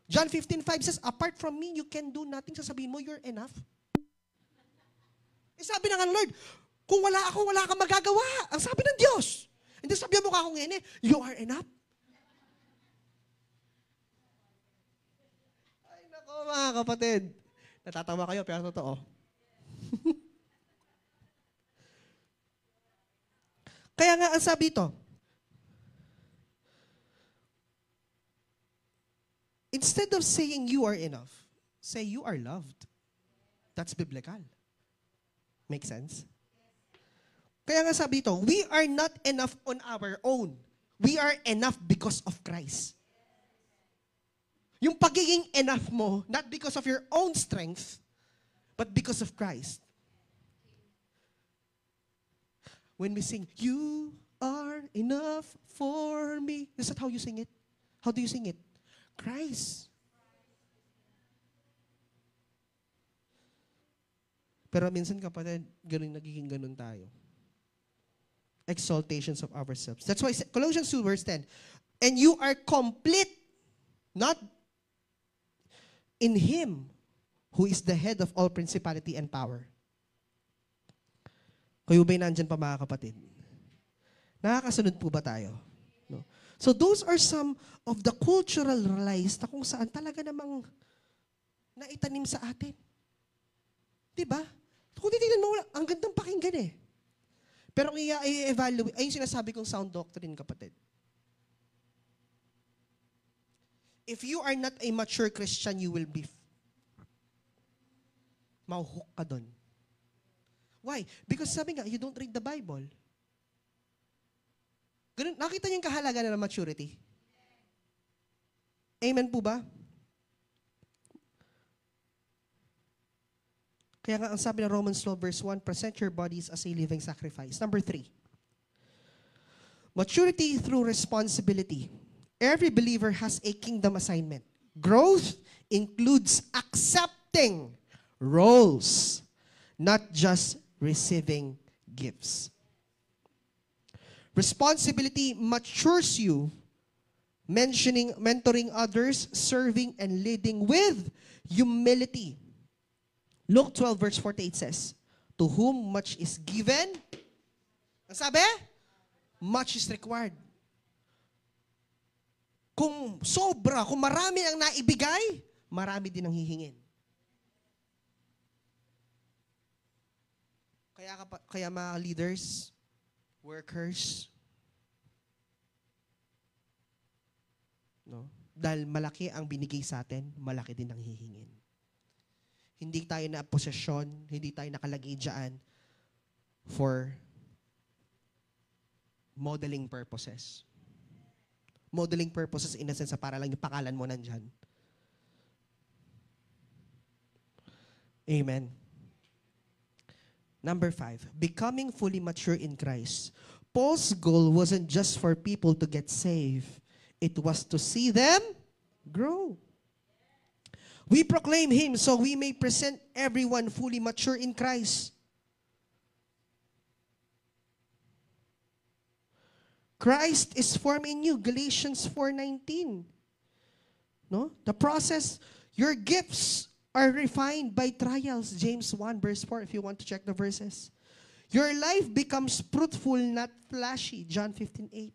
John 15:5 says, apart from me, you can do nothing. Sasabihin mo, you're enough. Sabi na nga ng Lord, kung wala ako, wala kang magagawa. Ang sabi ng Diyos. Hindi sabihan mo ka akong ngayon you are enough. Ay, nako mga kapatid. Natatawa kayo, pero totoo. Kaya nga, ang sabi ito, instead of saying you are enough, say you are loved. That's biblical. Make sense? Kaya nga sabi ito, we are not enough on our own. We are enough because of Christ. Yung pagiging enough mo, not because of your own strength, but because of Christ. When we sing, you are enough for me. Is that how you sing it? How do you sing it? Christ. Pero minsan kapatid, nagiging ganun tayo. Exaltations of ourselves. That's why Colossians 2 verse 10, and you are complete, not in Him who is the head of all principality and power. Kayo ba'y nandyan pa mga kapatid? Nakakasunod po ba tayo? No? So those are some of the cultural lies na kung saan talaga namang naitanim sa atin. Diba? Kung titignan mo, ang gandang pakinggan eh. Pero kung i-evaluate, ay yung sinasabi kong sound doctrine, kapatid. If you are not a mature Christian, you will be mauhook ka dun. Why? Because sabi nga, you don't read the Bible. Ganun, nakita niyo yung kahalagan ng maturity? Amen po ba? Kaya nga ang sabi ng Romans 12 verse 1, present your bodies as a living sacrifice. Number 3, maturity through responsibility. Every believer has a kingdom assignment. Growth includes accepting roles, not just receiving gifts. Responsibility matures you, mentoring others, serving and leading with humility. Luke 12 verse 48 says, to whom much is given, ang sabi? Much is required. Kung sobra, kung marami ang naibigay, marami din ang hihingin. Kaya mga leaders, workers, no? Dahil malaki ang binigay sa atin, malaki din ang hihingin. Hindi tayo na posesyon, hindi tayo nakalagay dyan for modeling purposes. Modeling purposes in a sense, para lang yung pangalan mo nandyan. Amen. Number 5, becoming fully mature in Christ. Paul's goal wasn't just for people to get saved. It was to see them grow. We proclaim Him so we may present everyone fully mature in Christ. Christ is formed in you, Galatians 4:19. No? The process, Your gifts are refined by trials. James 1 verse 4, if you want to check the verses. Your life becomes fruitful, not flashy. John 15:8.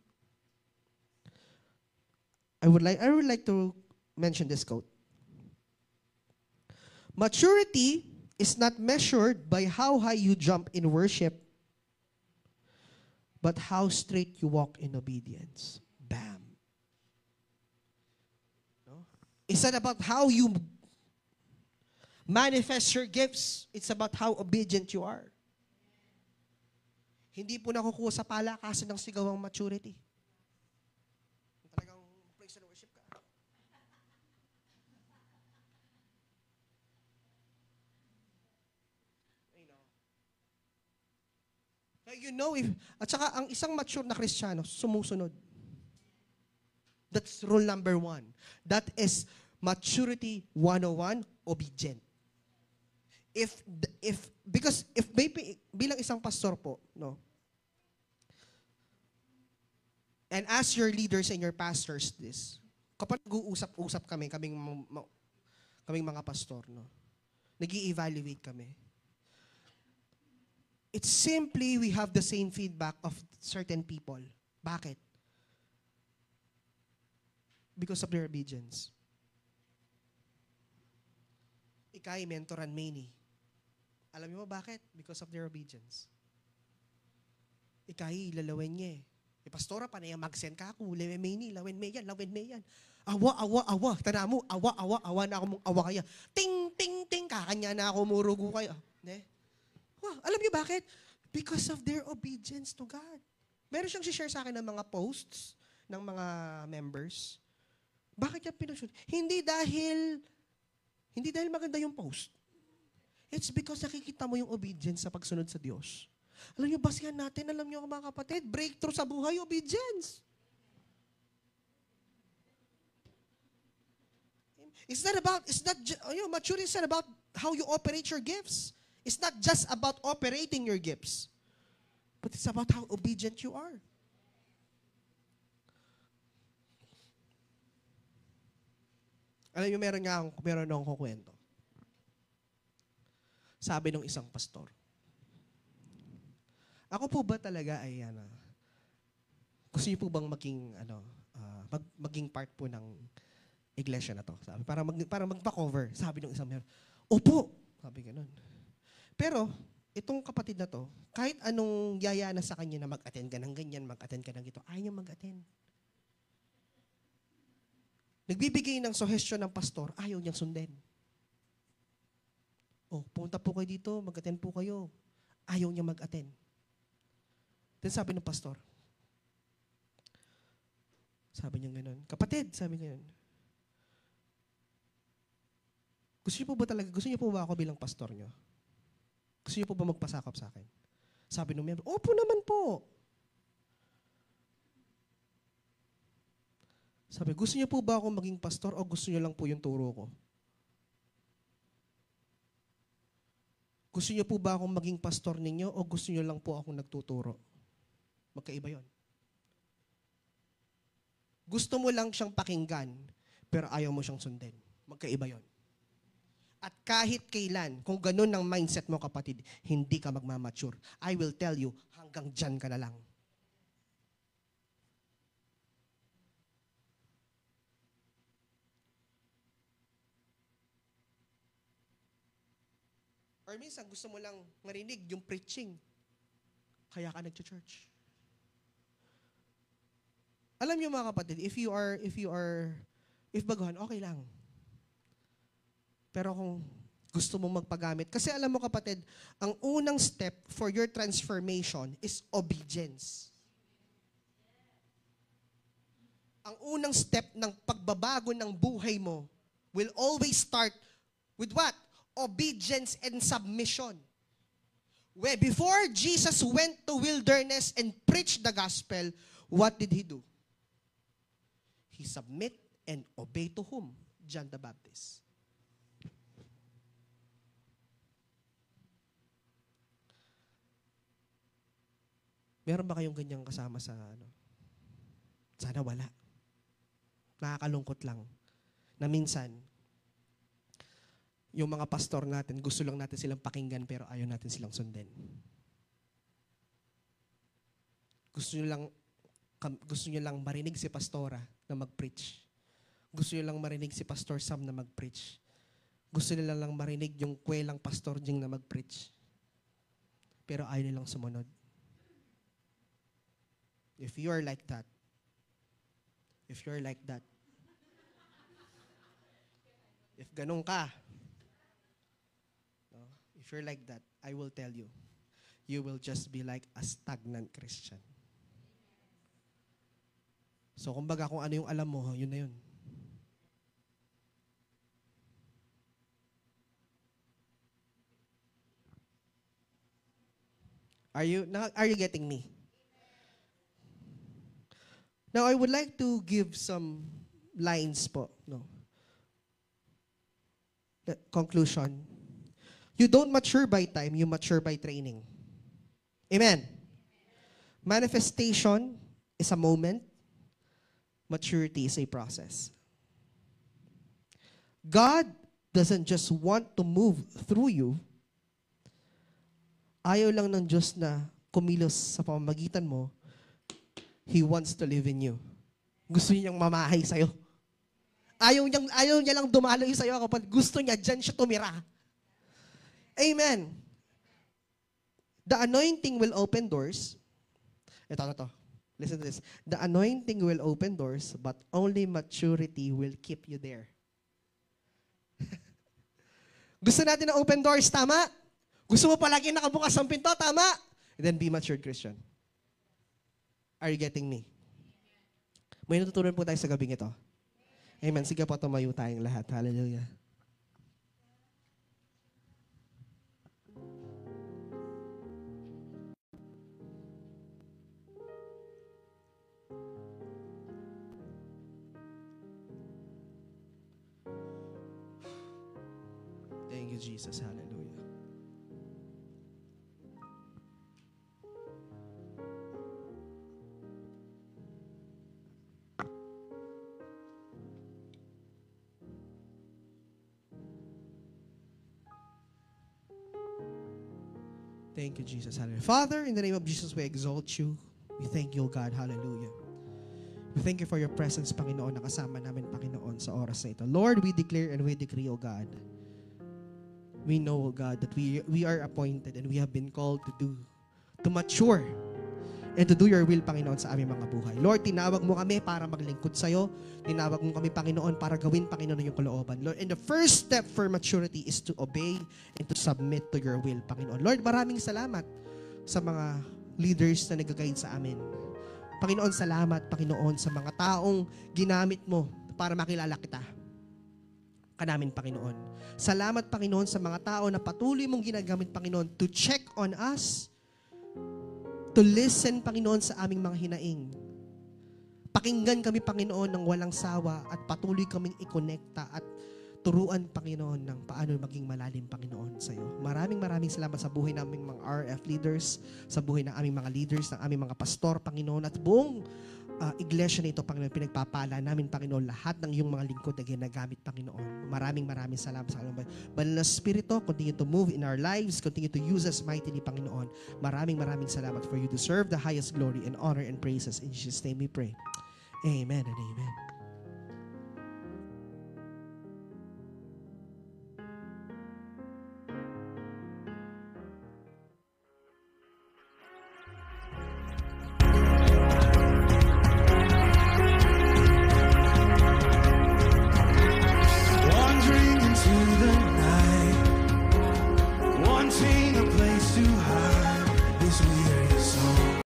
I would like to mention this quote. Maturity is not measured by how high you jump in worship, but how straight you walk in obedience. Bam. No? It's not about how you manifest your gifts. It's about how obedient you are. Hindi po nakukuha sa palakasan ng sigaw ang maturity. Talagang praise and worship ka. You know, at saka ang isang mature na Kristiyano, sumusunod. That's rule number 1. That is maturity 101, obedient. Because bilang isang pastor po, no, and ask your leaders and your pastors this, kapag nag-uusap-usap kaming mga pastor, no, nag-i-evaluate kami. It's simply we have the same feedback of certain people. Bakit? Because of their obedience. Ikay, mentoran Manny. Alam niyo ba bakit? Because of their obedience. Ikay, lalawin niya eh. Pastora, panay mag-send ka ako. Lawen Manny, lawen me yan. Awa. Tanda mo, awa na ako mong awa kaya. Ting, kakanya na ako murugo kayo. Ne? Wow, alam niyo bakit? Because of their obedience to God. Meron siyang share sa akin ng mga posts ng mga members. Bakit niya pinag-shoot? Hindi dahil maganda yung post. It's because nakikita mo yung obedience sa pagsunod sa Diyos. Alam niyo, basihan natin, alam niyo mga kapatid, breakthrough sa buhay, obedience. Maturity is not about how you operate your gifts. It's not just about operating your gifts, but it's about how obedient you are. Alam niyo, meron akong kukwento. Sabi ng isang pastor, ako po ba talaga ay gusto niyo po bang maging part po ng iglesia na to? Sabi, para magpa-cover. Sabi ng isang member, opo. Sabi ganun. Pero, itong kapatid na to, kahit anong yaya na sa kanya na mag-attend ka ng ganyan, mag-attend ka ng ito, ayaw niya mag-attend. Nagbibigay ng suggestion ng pastor, ayaw niyang sundin. Oh, pumunta po kayo dito, mag-attend po kayo. Ayaw niya mag-attend. Then sabi ng pastor, sabi niya ganun, kapatid, sabi niya ganun, gusto niyo po ba ako bilang pastor niyo? Gusto niyo po ba magpasakop sa akin? Sabi ng member, opo naman po. Sabi, gusto niyo po ba ako maging pastor o gusto niyo lang po yung turo ko? Gusto niyo po ba akong maging pastor ninyo o gusto niyo lang po akong nagtuturo? Magkaiba yon. Gusto mo lang siyang pakinggan, pero ayaw mo siyang sundin. Magkaiba yon. At kahit kailan, kung ganun ang mindset mo kapatid, hindi ka magmamature. I will tell you, hanggang dyan ka na lang. Or minsan, gusto mo lang marinig yung preaching. Kaya ka nag-church. Alam niyo mga kapatid, if baguhan, okay lang. Pero kung gusto mong magpagamit, kasi alam mo kapatid, ang unang step for your transformation is obedience. Ang unang step ng pagbabago ng buhay mo will always start with what? Obedience and submission. Where before Jesus went to wilderness and preached the gospel, what did he do? He submit and obey to whom? John the Baptist. Meron ba kayong ganyang kasama sa Sana wala. Nakakalungkot lang na minsan Yung mga pastor natin, gusto lang natin silang pakinggan pero ayaw natin silang sundin. Gusto nyo lang marinig si pastora na mag-preach. Gusto nyo lang marinig si Pastor Sam na mag-preach. Gusto nila lang marinig yung kwelang Pastor Jing na mag-preach. Pero ayaw nilang sumunod. If you are like that, if ganun ka, no? If you're like that, I will tell you, you will just be like a stagnant Christian. So, kumbaga, kung ano yung alam mo, yun na yun. Are you getting me? Now, I would like to give some lines po, no? The conclusion. You don't mature by time, you mature by training. Amen. Manifestation is a moment. Maturity is a process. God doesn't just want to move through you. Ayaw lang ng Diyos na kumilos sa pamamagitan mo. He wants to live in you. Gusto niyang mamahay sa'yo. Ayaw niya lang dumaloy sa'yo kapag gusto niya, dyan siya tumira. Amen. The anointing will open doors. Ito. Listen to this. The anointing will open doors, but only maturity will keep you there. Gusto natin na open doors, tama? Gusto mo palagi nakabukas ang pinto, tama? And then be matured Christian. Are you getting me? May natutunan po tayo sa gabing ito. Amen. Sige po, tumayo tayong lahat. Hallelujah. Thank you, Jesus. Hallelujah. Thank you, Jesus. Hallelujah. Father, in the name of Jesus, we exalt you. We thank you, God. Hallelujah. We thank you for your presence, Panginoon, na kasama namin, Panginoon, sa oras na ito. Lord, we declare and we decree, O God, we know, O God, that we are appointed and we have been called to mature and to do your will, Panginoon, sa aming mga buhay. Lord, tinawag mo kami para maglingkod sa'yo. Tinawag mo kami, Panginoon, para gawin, Panginoon, yung kalooban. Lord, and the first step for maturity is to obey and to submit to your will, Panginoon. Lord, maraming salamat sa mga leaders na nag-guide sa amin. Panginoon, salamat, Panginoon, sa mga taong ginamit mo para makilala kita. Kanamin, Panginoon. Salamat, Panginoon, sa mga tao na patuloy mong ginagamit, Panginoon, to check on us, to listen, Panginoon, sa aming mga hinaing. Pakinggan kami, Panginoon, ng walang sawa at patuloy kaming ikonekta at turuan, Panginoon, ng paano maging malalim, Panginoon, sa iyo. Maraming salamat sa buhay naming mga RF leaders, sa buhay ng aming mga leaders, ng aming mga pastor, Panginoon, at buong iglesia na ito, Panginoon, pinagpapala namin, Panginoon, lahat ng iyong mga lingkod na ginagamit, Panginoon. Maraming salamat sa kanyang banal na Espiritu. Continue to move in our lives. Continue to use us mightily, Panginoon. Maraming salamat for you deserve the highest glory and honor and praises. In Jesus' name we pray. Amen and amen.